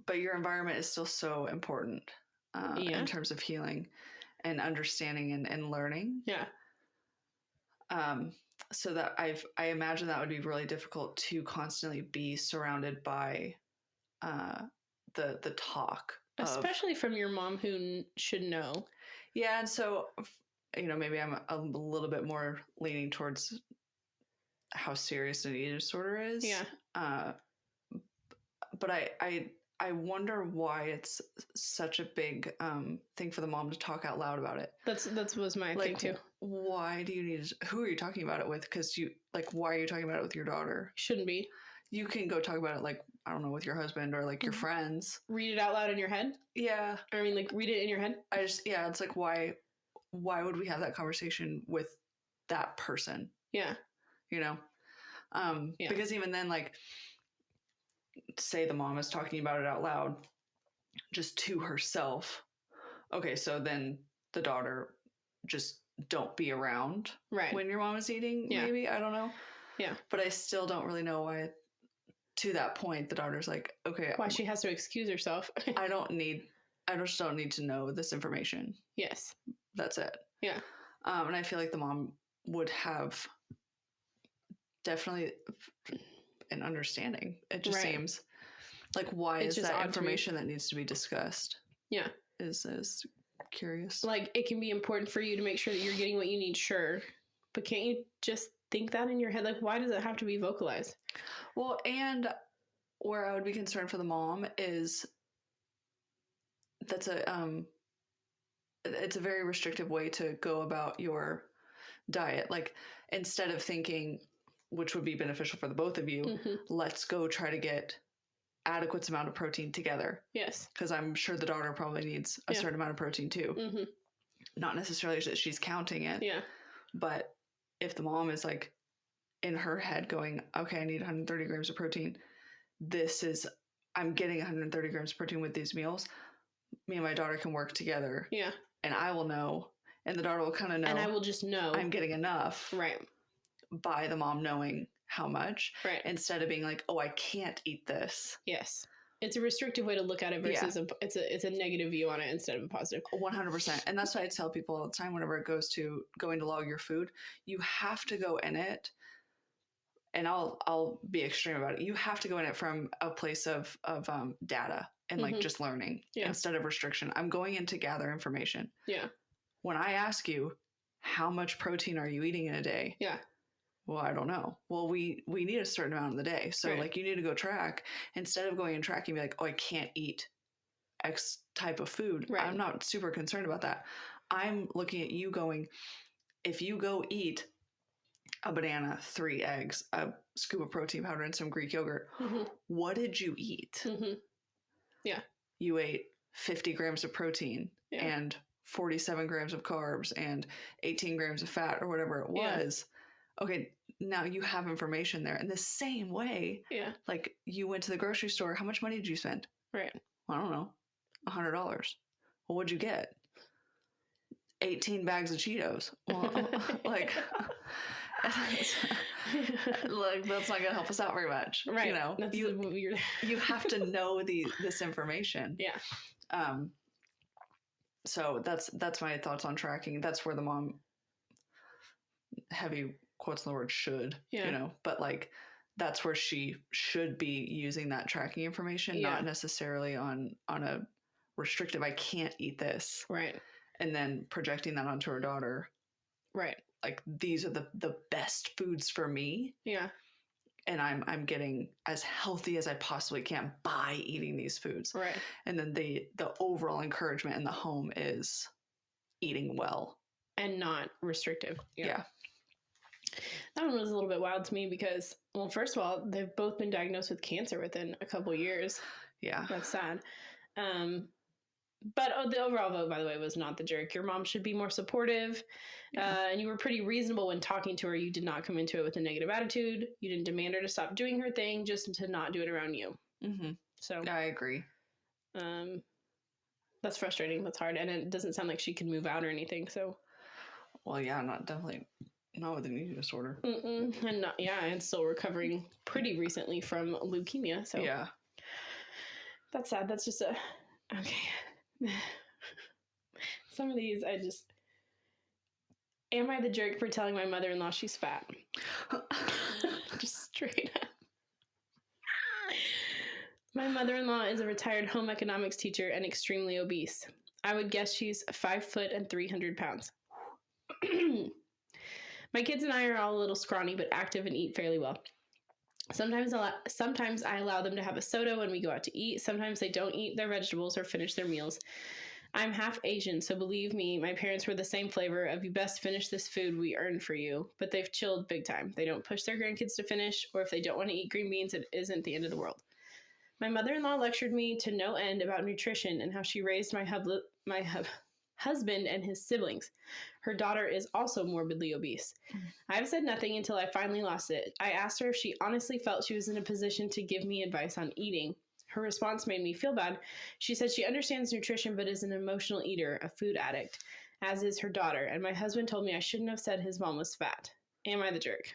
But your environment is still so important in terms of healing and understanding and learning. Yeah. So that I imagine that would be really difficult to constantly be surrounded by the talk. Especially from your mom who should know. Yeah, and so, you know, maybe I'm a little bit more leaning towards how serious an eating disorder is. Yeah. But I wonder why it's such a big thing for the mom to talk out loud about it. That was my thing too. Why do you need? Who are you talking about it with? Because why are you talking about it with your daughter? Shouldn't be. You can go talk about it I don't know, with your husband or your friends. Read it out loud in your head. Yeah. I mean, read it in your head. It's why would we have that conversation with that person? Yeah. You know, because even then, say the mom is talking about it out loud just to herself. Okay, so then the daughter just don't be around when your mom is eating, maybe. I don't know. Yeah. But I still don't really know why, to that point, the daughter's okay. Why she has to excuse herself. I don't need I just don't need to know this information. Yes. That's it. Yeah. And I feel like the mom would have definitely an understanding. It just seems like, why It's is just that odd to me. information that needs to be discussed? Yeah. Is curious. Like, it can be important for you to make sure that you're getting what you need, sure. But can't you just think that in your head? Like, why does it have to be vocalized? Well, and where I would be concerned for the mom is that's it's a very restrictive way to go about your diet. Like, instead of thinking, which would be beneficial for the both of you, Mm-hmm. let's go try to get adequate amount of protein together. Yes. Because I'm sure the daughter probably needs a certain amount of protein too. Mm-hmm. Not necessarily that she's counting it. Yeah. But if the mom is like in her head going, okay, I need 130 grams of protein. I'm getting 130 grams of protein with these meals. Me and my daughter can work together. Yeah. And I will know. And the daughter will kind of know. And I will just know. I'm getting enough. Right. By the mom knowing how much. Right. Instead of being like, oh, I can't eat this. Yes. It's a restrictive way to look at it versus it's a negative view on it instead of a positive. 100%. And that's why I tell people all the time whenever it goes to going to log your food, you have to go in it. And I'll be extreme about it. You have to go in it from a place of data and like just learning instead of restriction. I'm going in to gather information. Yeah. When I ask you, how much protein are you eating in a day? Yeah. Well, I don't know. Well, we need a certain amount in the day. So like you need to go track instead of going and tracking and be like, oh, I can't eat X type of food. Right. I'm not super concerned about that. I'm looking at you going, if you go eat a banana, 3 eggs, a scoop of protein powder, and some Greek yogurt, what did you eat? Mm-hmm. Yeah. You ate 50 grams of protein and 47 grams of carbs and 18 grams of fat or whatever it was. Okay, now you have information there. In the same way, like you went to the grocery store, how much money did you spend? Right. I don't know, $100. Well, what'd you get? 18 bags of Cheetos. Well, like, that's not gonna help us out very much. Right. You know, that's you have to know this information. Yeah. So that's my thoughts on tracking. That's where the mom, heavy quotes on the word should, you know, but like that's where she should be using that tracking information, not necessarily on a restrictive, I can't eat this. Right. And then projecting that onto her daughter. Right. Like, these are the best foods for me. Yeah. And I'm getting as healthy as I possibly can by eating these foods. Right. And then the overall encouragement in the home is eating well. And not restrictive. Yeah. That one was a little bit wild to me because, well, first of all, they've both been diagnosed with cancer within a couple years. Yeah. That's sad. But the overall vote, by the way, was not the jerk. Your mom should be more supportive. And you were pretty reasonable when talking to her. You did not come into it with a negative attitude. You didn't demand her to stop doing her thing, just to not do it around you. Mm-hmm. So I agree. That's frustrating. That's hard. And it doesn't sound like she could move out or anything. So, well, yeah, definitely not with an eating disorder. And not, and still recovering pretty recently from leukemia. So yeah, that's sad. That's just okay. Some of these, am I the jerk for telling my mother-in-law she's fat? Just straight up. My mother-in-law is a retired home economics teacher and extremely obese. I would guess she's 5 foot and 300 pounds. My kids and I are all a little scrawny, but active and eat fairly well. Sometimes I allow them to have a soda when we go out to eat. Sometimes they don't eat their vegetables or finish their meals. I'm half Asian, so believe me, my parents were the same flavor of you best finish this food we earned for you, but they've chilled big time. They don't push their grandkids to finish, or if they don't want to eat green beans, it isn't the end of the world. My mother-in-law lectured me to no end about nutrition and how she raised my husband and his siblings. Her daughter is also morbidly obese. I've said nothing until I finally lost it. I asked her if she honestly felt she was in a position to give me advice on eating. Her response made me feel bad. She said she understands nutrition but is an emotional eater, a food addict, as is her daughter, and my husband told me I shouldn't have said his mom was fat. Am I the jerk?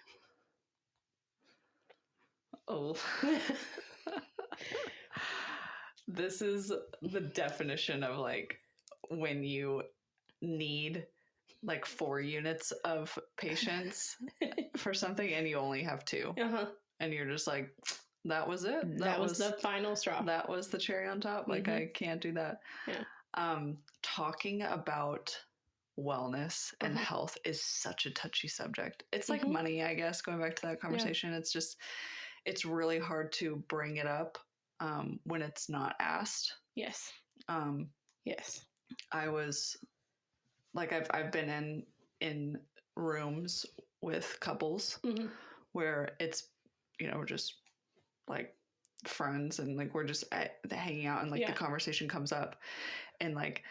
Oh. This is the definition of like when you need like 4 units of patience for something and you only have 2. Uh-huh. And you're just like, that was it. That was the final straw. That was the cherry on top. Like, Mhm. I can't do that. Yeah. Talking about wellness and Uh-huh. health is such a touchy subject. It's like Mhm. money, I guess, going back to that conversation. It's just, it's really hard to bring it up when it's not asked. Yes. Um, Yes. I was like, I've been in rooms with couples Mhm. where it's, you know, we're just like friends and like we're just hanging out and like the conversation comes up and like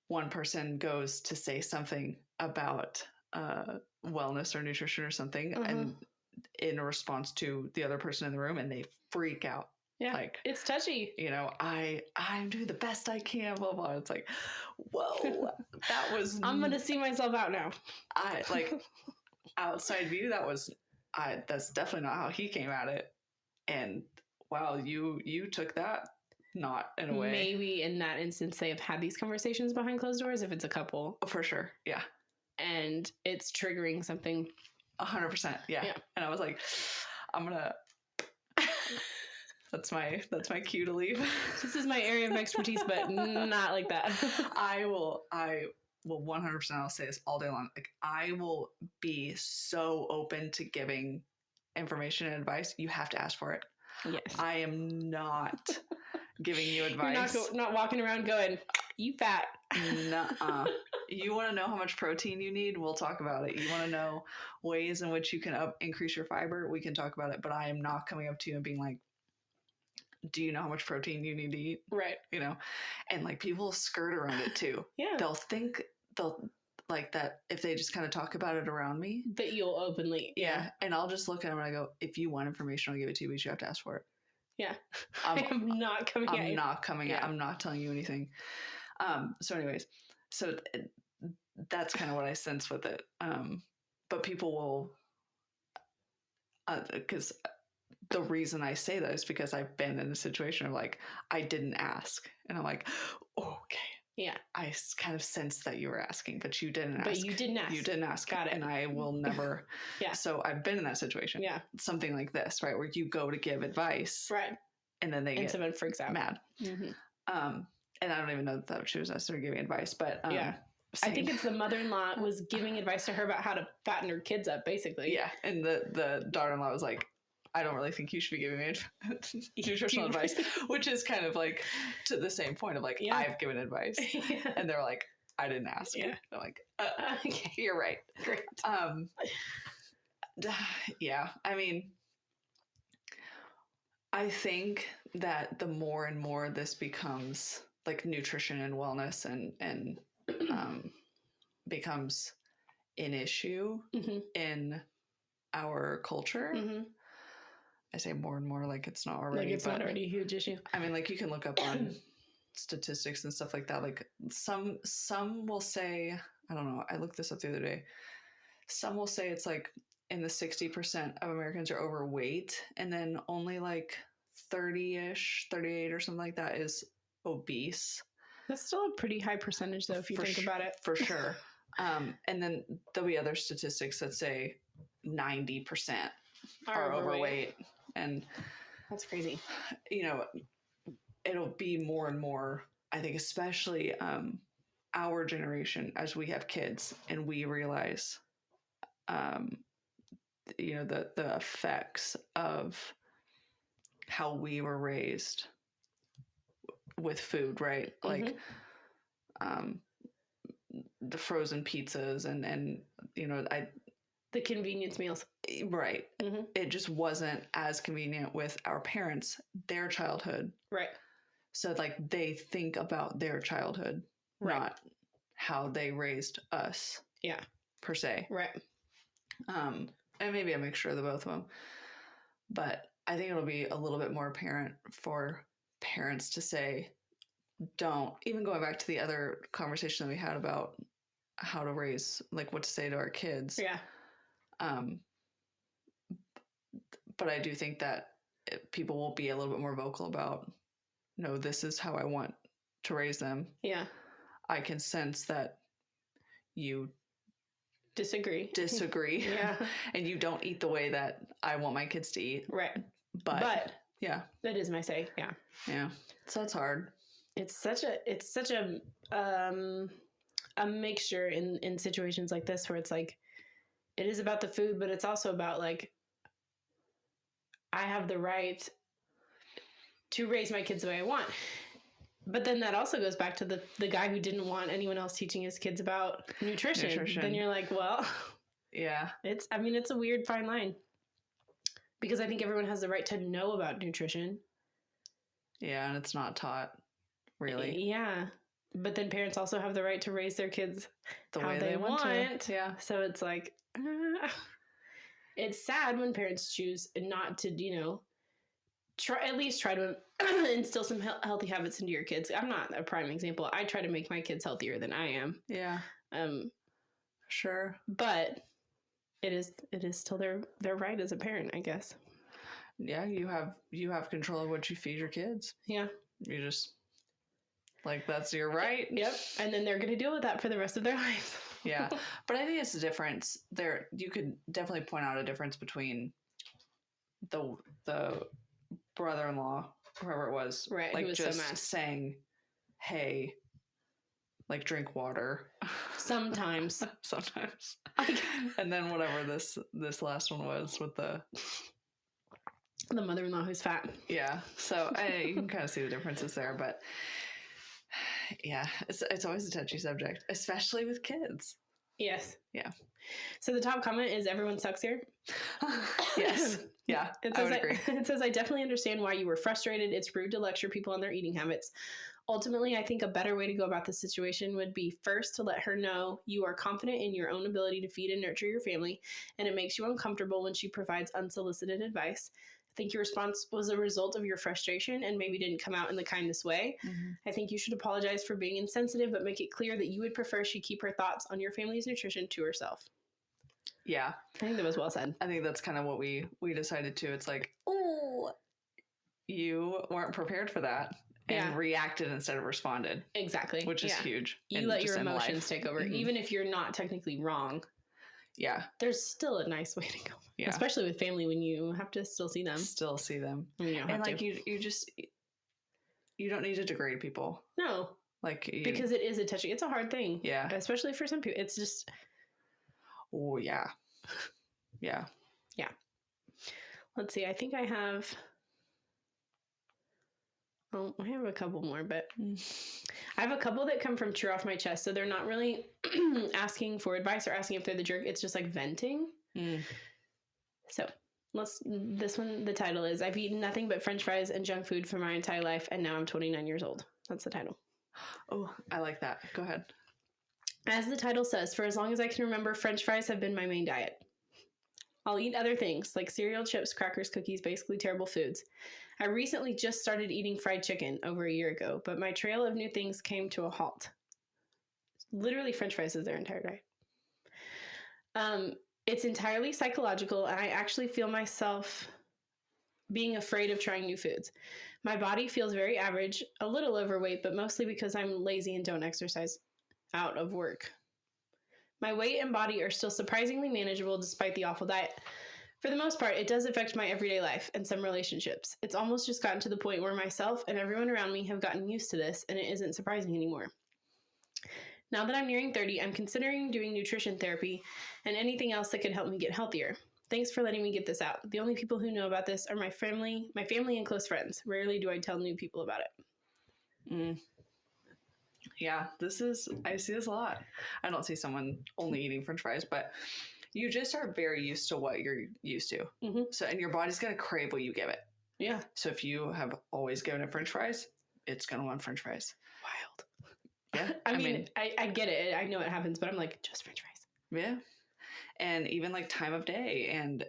one person goes to say something about wellness or nutrition or something and in response to the other person in the room and they freak out. Yeah, like it's touchy. You know, I'm doing the best I can, blah blah. It's like, whoa, that was. I'm gonna see myself out now. I like outside view. That's definitely not how he came at it. And wow, you took that not in a way. Maybe in that instance they have had these conversations behind closed doors if it's a couple. For sure, yeah. And it's triggering something. 100%, yeah. And I was like, I'm gonna. That's my cue to leave. This is my area of expertise, but not like that. I will 100%. I'll say this all day long. Like, I will be so open to giving information and advice. You have to ask for it. Yes. I am not giving you advice. You're not walking around going, you fat. Nuh-uh. You want to know how much protein you need? We'll talk about it. You want to know ways in which you can increase your fiber? We can talk about it. But I am not coming up to you and being like, do you know how much protein you need to eat? Right. You know? And like people skirt around it too. Yeah. They'll like that if they just kind of talk about it around me. That you'll openly. Yeah. And I'll just look at them and I go, if you want information, I'll give it to you, but you have to ask for it. Yeah. I'm not coming at you. I'm not coming at I'm not telling you anything. So anyways, that's kind of what I sense with it. But people will, because the reason I say that is because I've been in a situation of like, I didn't ask. And I'm like, oh, okay. Yeah. I kind of sensed that you were asking, but you didn't ask. But you didn't ask. You didn't ask. Got it. And I will never. Yeah. So I've been in that situation. Yeah. Something like this, right? Where you go to give advice. Right. And then they get someone freaks out. Mad. Mm-hmm. And I don't even know that she was necessarily giving advice, but yeah. I think it's the mother-in-law was giving advice to her about how to fatten her kids up, basically. Yeah. And the daughter-in-law was like, I don't really think you should be giving me nutritional advice, which is kind of like to the same point of like, I've given advice. Yeah. And they're like, I didn't ask. Yeah. I'm like, okay, you're right. Great. Yeah. I mean, I think that the more and more this becomes like nutrition and wellness and becomes an issue in our culture. Mm-hmm. I say more and more like it's not already. Like it's not already a huge issue. I mean, like you can look up on statistics and stuff like that. Like some will say, I don't know, I looked this up the other day. Some will say it's like in the 60% of Americans are overweight, and then only like 30-ish, 38 or something like that is obese. That's still a pretty high percentage, though, if you think about it. For sure. And then there'll be other statistics that say 90% are overweight. And that's crazy. You know, it'll be more and more, I think, especially our generation as we have kids and we realize, you know, the effects of how we were raised with food, right? Mm-hmm. Like, the frozen pizzas and you know, the convenience meals. Right. Mm-hmm. It just wasn't as convenient with our parents, their childhood. Right. So like they think about their childhood, not how they raised us. Yeah. Per se. Right. And maybe a mixture of the both of them. But I think it'll be a little bit more apparent for parents to say, don't, even going back to the other conversation that we had about how to raise, like what to say to our kids. Yeah. But I do think that people will be a little bit more vocal about no, this is how I want to raise them. Yeah. I can sense that you Disagree. Yeah. And you don't eat the way that I want my kids to eat. Right. But yeah. That is my say. Yeah. Yeah. So that's hard. It's such a mixture in situations like this where it's like, it is about the food, but it's also about like, I have the right to raise my kids the way I want. But then that also goes back to the guy who didn't want anyone else teaching his kids about nutrition. Then you're like, well, yeah, it's a weird fine line, because I think everyone has the right to know about nutrition. Yeah, and it's not taught, really. Yeah. But then parents also have the right to raise their kids the way they want. To. Yeah. So it's like, it's sad when parents choose not to, try to instill some healthy habits into your kids. I'm not a prime example. I try to make my kids healthier than I am. Yeah. Sure. But it is still their right as a parent, I guess. Yeah, you have control of what you feed your kids. Yeah. You just that's your right. Yep. And then they're going to deal with that for the rest of their lives. Yeah. But I think it's a difference there. You could definitely point out a difference between the brother-in-law, whoever it was, right? Like, who was just so mad. saying, "Hey, like, drink water." Sometimes. And then whatever this last one was with the mother-in-law who's fat. Yeah. So you can kind of see the differences there, but yeah, it's always a touchy subject, especially with kids. Yes. Yeah. So the top comment is, everyone sucks here. Yes. Yeah. I would agree. It says, I definitely understand why you were frustrated. It's rude to lecture people on their eating habits. Ultimately, I think a better way to go about this situation would be first to let her know you are confident in your own ability to feed and nurture your family, and it makes you uncomfortable when she provides unsolicited advice. I think your response was a result of your frustration and maybe didn't come out in the kindest way. Mm-hmm. I think you should apologize for being insensitive, but make it clear that you would prefer she keep her thoughts on your family's nutrition to herself. Yeah. I think that was well said. I think that's kind of what we decided to. It's like, oh, you weren't prepared for that. And reacted instead of responded. Exactly. Which is huge. You let your emotions take over. Mm-hmm. Even if you're not technically wrong. Yeah. There's still a nice way to go. Yeah. Especially with family, when you have to still see them. And like, you don't need to degrade people. No. Because it is it's a hard thing. Yeah. Especially for some people. It's just. Oh, yeah. Yeah. Yeah. Let's see. I think I have a couple more, but I have a couple that come from True Off My Chest. So they're not really asking for advice or asking if they're the jerk. It's just like venting. So this one, the title is, I've eaten nothing but French fries and junk food for my entire life, and now I'm 29 years old. That's the title. Oh, I like that. Go ahead. As the title says, for as long as I can remember, French fries have been my main diet. I'll eat other things like cereal, chips, crackers, cookies, basically terrible foods. I recently just started eating fried chicken over a year ago, but my trail of new things came to a halt. Literally, French fries is their entire diet. It's entirely psychological, and I actually feel myself being afraid of trying new foods. My body feels very average, a little overweight, but mostly because I'm lazy and don't exercise out of work. My weight and body are still surprisingly manageable despite the awful diet. For the most part, it does affect my everyday life and some relationships. It's almost just gotten to the point where myself and everyone around me have gotten used to this, and it isn't surprising anymore. Now that I'm nearing 30, I'm considering doing nutrition therapy and anything else that could help me get healthier. Thanks for letting me get this out. The only people who know about this are my family and close friends. Rarely do I tell new people about it. Yeah, I see this a lot. I don't see someone only eating French fries, but you just are very used to what you're used to. Mm-hmm. So, and your body's going to crave what you give it. Yeah. So if you have always given it French fries, it's going to want French fries. Wild. Yeah. I mean, I get it. I know it happens, but I'm like, just French fries. Yeah. And even like time of day and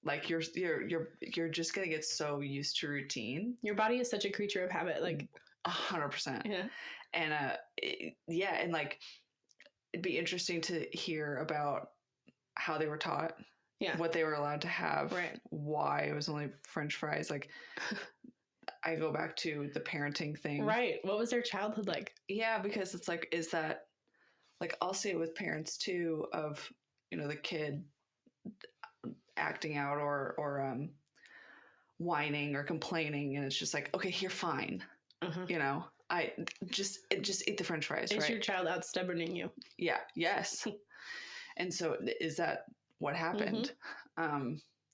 like you're just going to get so used to routine. Your body is such a creature of habit. Like 100%. Yeah. And and like it'd be interesting to hear about how they were taught, what they were allowed to have, right, why it was only French fries. Like I go back to the parenting thing. Right. What was their childhood like? Yeah, because it's like, is that, like, I'll see it with parents too of, the kid acting out or whining or complaining, and it's just like, okay, you're fine. I just eat the French fries. Is right? your child out stubborning you? Yeah. Yes. And so is that what happened?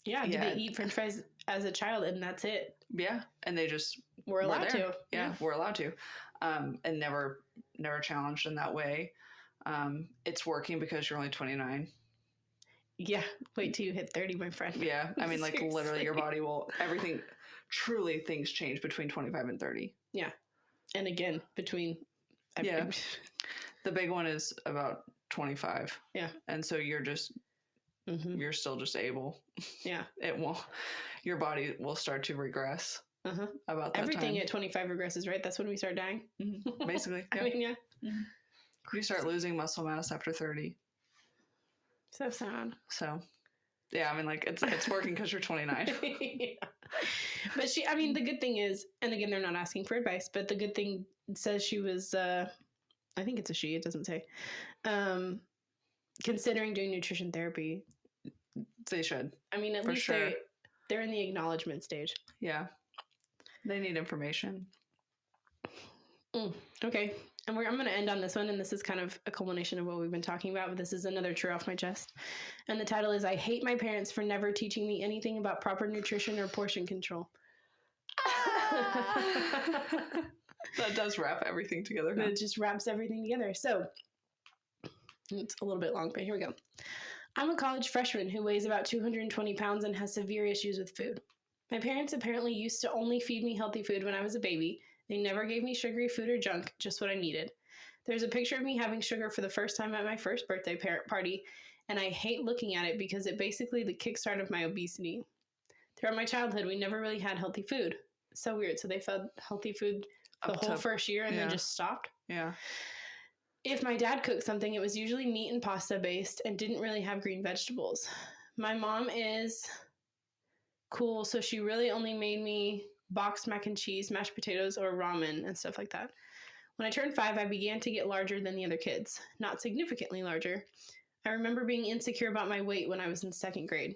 Yeah. Did they eat French fries as a child and that's it? Yeah. And they just were allowed to. Yeah, we're allowed to. And never challenged in that way. It's working because you're only 29. Yeah. Wait till you hit 30, my friend. Yeah. I mean, like, literally your body will, everything, truly things change between 25 and 30. Yeah. And again, between. The big one is about 25. Yeah. And so you're just, you're still just able. Yeah. It won't, your body will start to regress. About that everything time. At 25 regresses, right? That's when we start dying. Basically. Yeah. I mean, yeah. You start losing muscle mass after 30. So sad. So, yeah, I mean, like, it's working because you're 29. Yeah. But the good thing is, and again, they're not asking for advice, but the good thing says she was, I think it's a she, it doesn't say, considering doing nutrition therapy. They should. I mean, at least they're in the acknowledgement stage. Yeah. They need information. Okay. And I'm going to end on this one. And this is kind of a culmination of what we've been talking about. But this is another true off my chest. And the title is, I hate my parents for never teaching me anything about proper nutrition or portion control. That does wrap everything together. Huh? It just wraps everything together. So it's a little bit long, but here we go. I'm a college freshman who weighs about 220 pounds and has severe issues with food. My parents apparently used to only feed me healthy food when I was a baby. They never gave me sugary food or junk, just what I needed. There's a picture of me having sugar for the first time at my first birthday party, and I hate looking at it because it basically the kickstart of my obesity. Throughout my childhood, we never really had healthy food. So weird. So they fed healthy food the whole first year and then just stopped? Yeah. If my dad cooked something, it was usually meat and pasta based and didn't really have green vegetables. My mom is cool, so she really only made me boxed mac and cheese, mashed potatoes, or ramen and stuff like that. When I turned 5, I began to get larger than the other kids. Not significantly larger. I remember being insecure about my weight when I was in 2nd grade.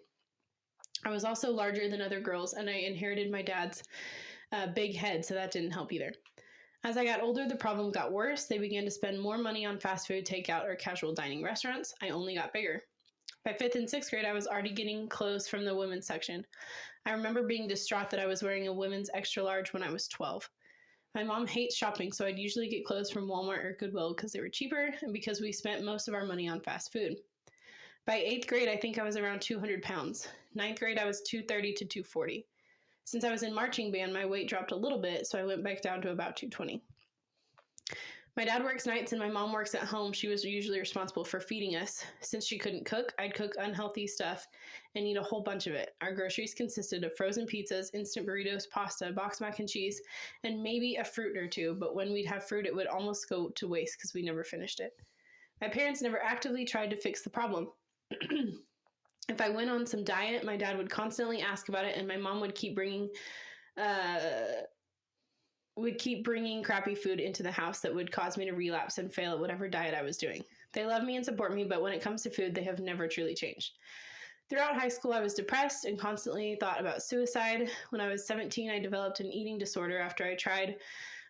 I was also larger than other girls, and I inherited my dad's big head, so that didn't help either. As I got older, the problem got worse. They began to spend more money on fast food, takeout, or casual dining restaurants. I only got bigger. By 5th and 6th grade, I was already getting clothes from the women's section. I remember being distraught that I was wearing a women's extra large when I was 12. My mom hates shopping, so I'd usually get clothes from Walmart or Goodwill because they were cheaper and because we spent most of our money on fast food. By 8th grade, I think I was around 200 pounds. 9th grade, I was 230 to 240. Since I was in marching band, my weight dropped a little bit, so I went back down to about 220. My dad works nights and my mom works at home. She was usually responsible for feeding us. Since she couldn't cook, I'd cook unhealthy stuff and eat a whole bunch of it. Our groceries consisted of frozen pizzas, instant burritos, pasta, boxed mac and cheese, and maybe a fruit or two, but when we'd have fruit, it would almost go to waste because we never finished it. My parents never actively tried to fix the problem. If I went on some diet, my dad would constantly ask about it, and my mom would keep bringing crappy food into the house that would cause me to relapse and fail at whatever diet I was doing. They love me and support me, but when it comes to food, they have never truly changed. Throughout high school, I was depressed and constantly thought about suicide. When I was 17, I developed an eating disorder after I tried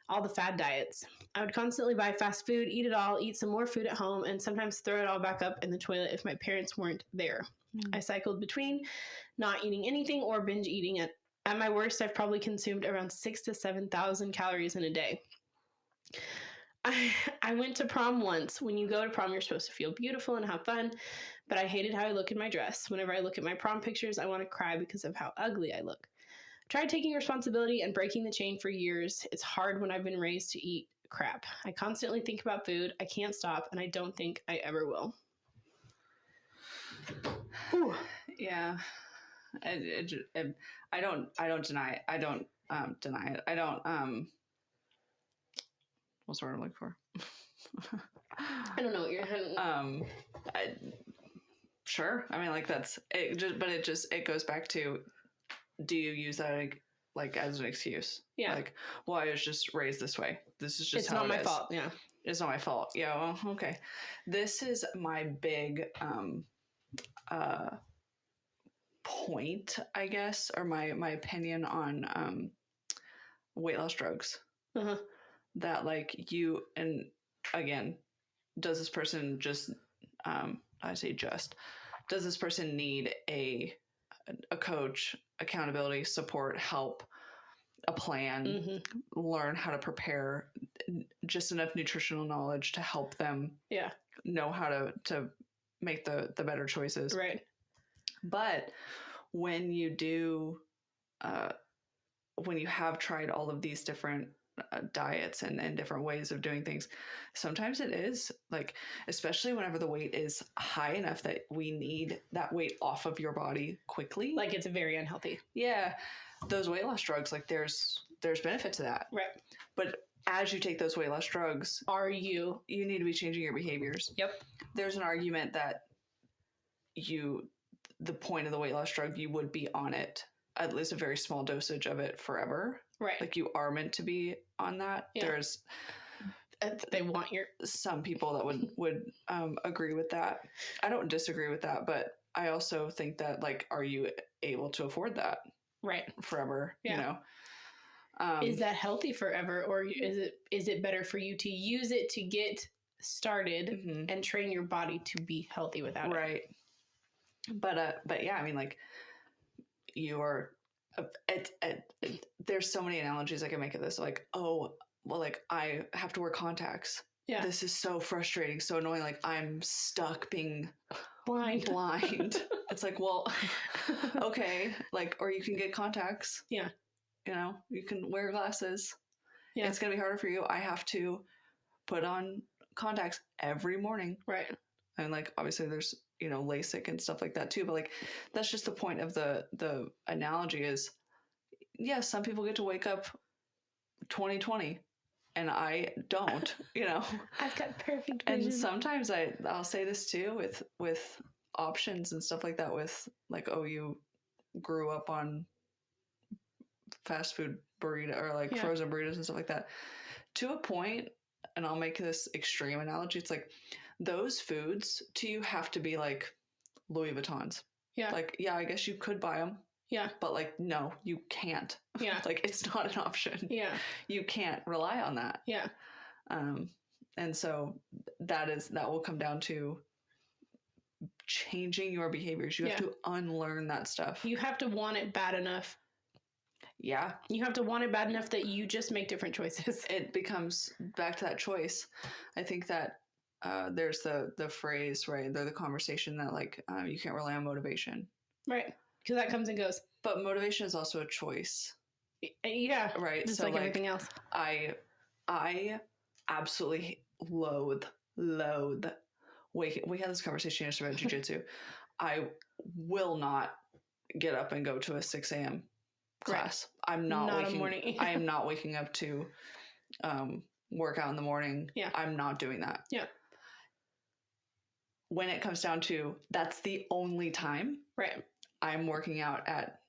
all the fad diets. I would constantly buy fast food, eat it all, eat some more food at home, and sometimes throw it all back up in the toilet if my parents weren't there. I cycled between not eating anything or binge eating it. At my worst, I've probably consumed around 6,000 to 7,000 calories in a day. I went to prom once. When you go to prom, you're supposed to feel beautiful and have fun, but I hated how I look in my dress. Whenever I look at my prom pictures, I want to cry because of how ugly I look. I tried taking responsibility and breaking the chain for years. It's hard when I've been raised to eat crap. I constantly think about food. I can't stop, and I don't think I ever will. Whew. Yeah. I don't deny it. I don't deny it. I don't what's the word I'm looking for? I don't know what you're sure. I mean, like, that's it. It goes back to, do you use that like as an excuse. Yeah. Like, well, I was just raised this way. This is just It's how not it my is. fault. Yeah. It's not my fault. Yeah, well, okay. This is my big point, I guess, or my opinion on weight loss drugs. Uh-huh. That like you, and again, does this person just I say just, does this person need a coach, accountability, support, help, a plan, Mm-hmm. learn how to prepare, just enough nutritional knowledge to help them Yeah. know how to make the better choices. Right. But when you do when you have tried all of these different diets and different ways of doing things, sometimes it is like, especially whenever the weight is high enough that we need that weight off of your body quickly, Like it's very unhealthy. yeah, those weight loss drugs, like there's benefit to that, Right. but as you take those weight loss drugs, you need to be changing your behaviors. Yep. There's an argument that the point of the weight loss drug, you would be on it, at least a very small dosage of it, forever. Right. Like you are meant to be on that. Yeah. There's they want your some people that would agree with that. I don't disagree with that, but I also think that, like, are you able to afford that right forever? Yeah. You know, is that healthy forever, or is it better for you to use it to get started mm-hmm. and train your body to be healthy without it? Right. But yeah, I mean, like, you are there's so many analogies I can make of this. Like, oh, well, like I have to wear contacts. Yeah. This is so frustrating, so annoying. Like I'm stuck being blind. It's like, well, okay, like, or you can get contacts. Yeah. You know, you can wear glasses. Yeah. It's gonna be harder for you. I have to put on contacts every morning. Right. And like obviously there's, you know, LASIK and stuff like that too, but like that's just the point of the analogy is, yes, some people get to wake up 20/20 and I don't, you know. I've got perfect vision. And sometimes I'll say this too with options and stuff like that, with like, oh, you grew up on fast food burrito or like frozen burritos and stuff like that. To a point, and I'll make this extreme analogy, it's like those foods to you have to be like Louis Vuittons. Yeah. Like, yeah, I guess you could buy them. Yeah. But like, no, you can't. Yeah. Like it's not an option. Yeah. You can't rely on that. Yeah. And so that will come down to changing your behaviors. You have to unlearn that stuff. You have to want it bad enough. Yeah. You have to want it bad enough that you just make different choices. It becomes back to that choice. I think that there's the phrase, right? The conversation that like you can't rely on motivation. Right. Because that comes and goes. But motivation is also a choice. Yeah. Right. Just so like everything else. I absolutely loathe we had this conversation yesterday about jiu-jitsu. I will not get up and go to a 6 a.m. class. Right. I'm not waking, a morning. I am not waking up to work out in the morning. Yeah. I'm not doing that. Yeah. When it comes down to that's the only time. Right. I'm working out at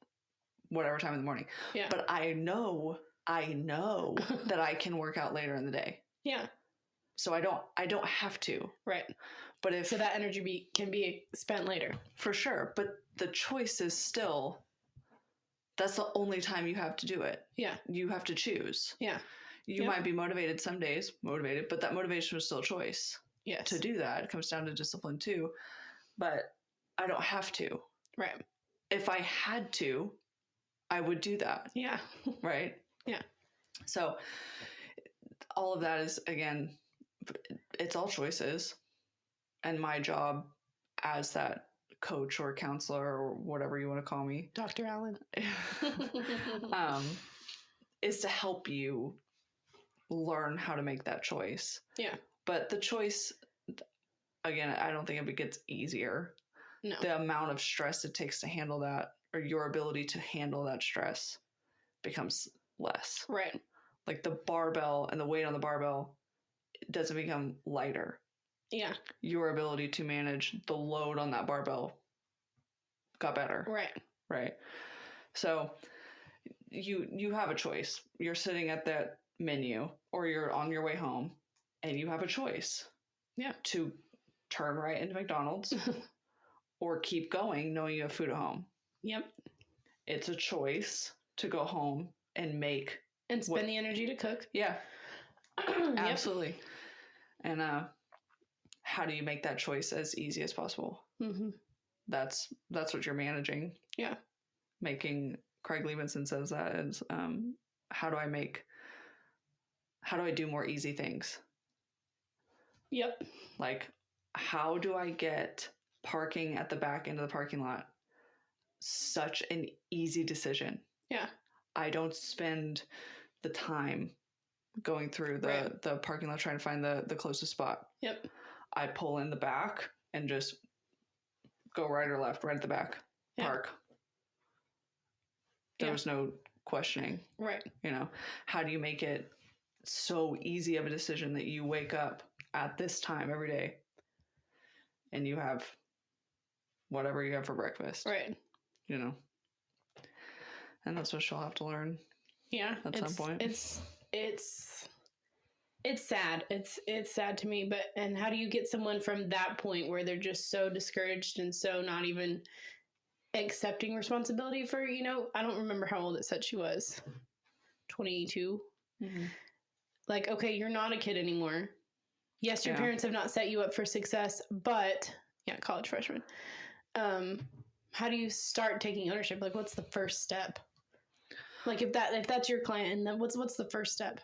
whatever time in the morning. Yeah. But I know that I can work out later in the day. Yeah. So I don't have to. Right. But if so that energy can be spent later. For sure. But the choice is still, that's the only time you have to do it. Yeah. You have to choose. Yeah. You might be motivated some days, but that motivation was still a choice. Yes. To do that. It comes down to discipline too. But I don't have to. Right. If I had to, I would do that. Yeah. Right? Yeah. So all of that is, again, it's all choices. And my job as that coach or counselor or whatever you want to call me, Dr. Allen, is to help you learn how to make that choice. Yeah. But the choice, again, I don't think it gets easier. No. The amount of stress it takes to handle that, or your ability to handle that stress, becomes less. Right. Like the barbell and the weight on the barbell doesn't become lighter. Yeah. Your ability to manage the load on that barbell got better. Right. Right. So you have a choice. You're sitting at that menu or you're on your way home and you have a choice. Yeah. To turn right into McDonald's or keep going knowing you have food at home. Yep. It's a choice to go home and make and spend the energy to cook. Yeah. Yep. Absolutely. And how do you make that choice as easy as possible? Mm-hmm. That's what you're managing. Yeah. Making Craig Levinson says that is how do I do more easy things? Yep. Like, how do I get parking at the back end of the parking lot such an easy decision? Yeah. I don't spend the time going through the parking lot trying to find the closest spot. Yep. I pull in the back and just go right or left, right at the back. Yeah. Park. There was no questioning. Right. You know, how do you make it so easy of a decision that you wake up at this time every day and you have whatever you have for breakfast? Right. You know, and that's what she'll have to learn. Yeah. At some point. It's sad. It's sad to me, and how do you get someone from that point where they're just so discouraged and so not even accepting responsibility for, I don't remember how old it said she was. 22. Mm-hmm. Like, okay, you're not a kid anymore. Yes, your parents have not set you up for success, but college freshman. How do you start taking ownership? Like, what's the first step? Like, if that's your client, and then what's the first step?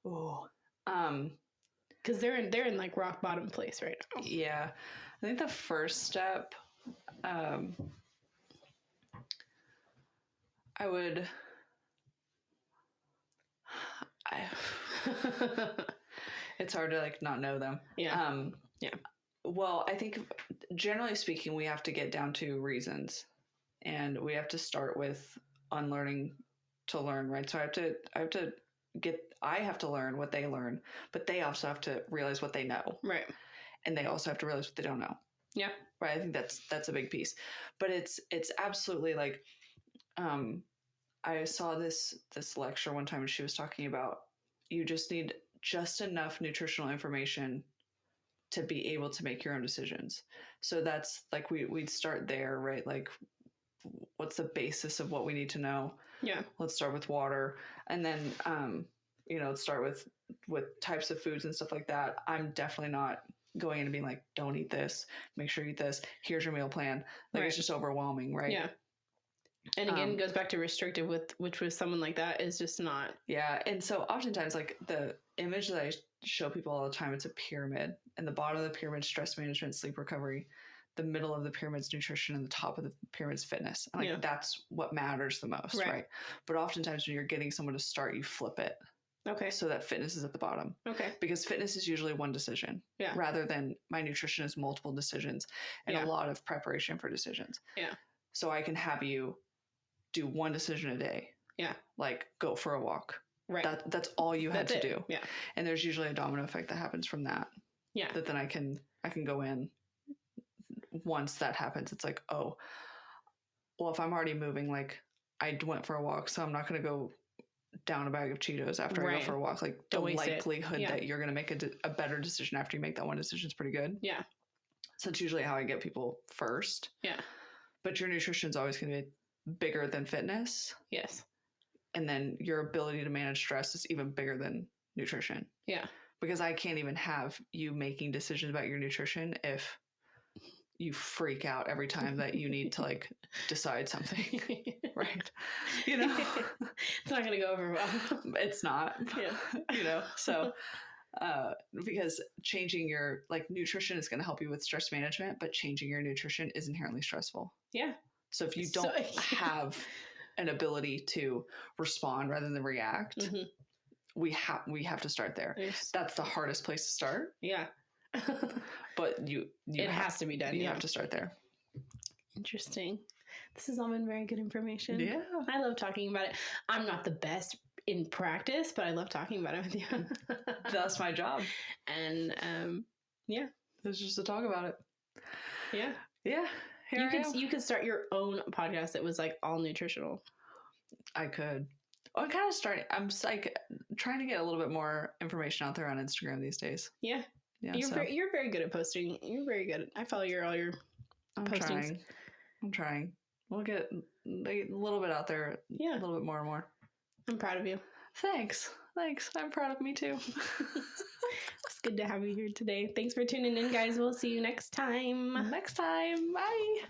Oh, because they're in like rock bottom place right now. Yeah, I think the first step, it's hard to like not know them. Yeah. Yeah. Well, I think generally speaking, we have to get down to reasons, and we have to start with unlearning to learn, right? So I have to learn what they learn, but they also have to realize what they know. Right. And they also have to realize what they don't know. Yeah. Right. I think that's a big piece, but it's absolutely like, I saw this lecture one time and she was talking about, you just need just enough nutritional information to be able to make your own decisions. So that's like, we'd start there, right? Like, what's the basis of what we need to know? Yeah. Let's start with water. And then, start with types of foods and stuff like that. I'm definitely not going in and being like, don't eat this, make sure you eat this, here's your meal plan. Like, It's just overwhelming, right? Yeah. And again, it goes back to restrictive, which with someone like that is just not. Yeah. And so oftentimes, like, the image that I show people all the time, it's a pyramid, and the bottom of the pyramid, stress management, sleep recovery, the middle of the pyramid's nutrition, and the top of the pyramid's fitness. And like, that's what matters the most, right? But oftentimes when you're getting someone to start, you flip it. Okay. So that fitness is at the bottom. Okay. Because fitness is usually one decision. Yeah. Rather than my nutrition is multiple decisions and a lot of preparation for decisions. Yeah. So I can have you do one decision a day. Yeah. Like, go for a walk. Right. That's all you had to do. Yeah. And there's usually a domino effect that happens from that. Yeah. That then I can go in. Once that happens, it's like, oh, well, if I'm already moving, like, I went for a walk, so I'm not going to go down a bag of Cheetos after I go for a walk. Like, the likelihood that you're going to make a better decision after you make that one decision is pretty good. Yeah. So it's usually how I get people first. Yeah. But your nutrition is always going to be bigger than fitness. Yes. And then your ability to manage stress is even bigger than nutrition. Yeah. Because I can't even have you making decisions about your nutrition if you freak out every time that you need to like decide something. Right. It's not going to go over well. It's not. Yeah. So because changing your nutrition is going to help you with stress management, but changing your nutrition is inherently stressful. Yeah. So if you don't have an ability to respond rather than react, mm-hmm. we have to start there. That's the hardest place to start. Yeah. But it has to be done. You have to start there. Interesting. This has all been very good information. Yeah. I love talking about it. I'm not the best in practice, but I love talking about it with you. That's my job. And yeah. It's just to talk about it. Yeah. Yeah. You could start your own podcast that was like all nutritional. I could. Oh, I'm kind of starting. I'm like trying to get a little bit more information out there on Instagram these days. Yeah. Yeah, You're very good at posting. You're very good. I follow all your I'm postings. trying. We'll get a little bit out there. Yeah. A little bit more and more. I'm proud of you. Thanks. I'm proud of me too. It's good to have you here today. Thanks for tuning in, guys. We'll see you next time. Bye.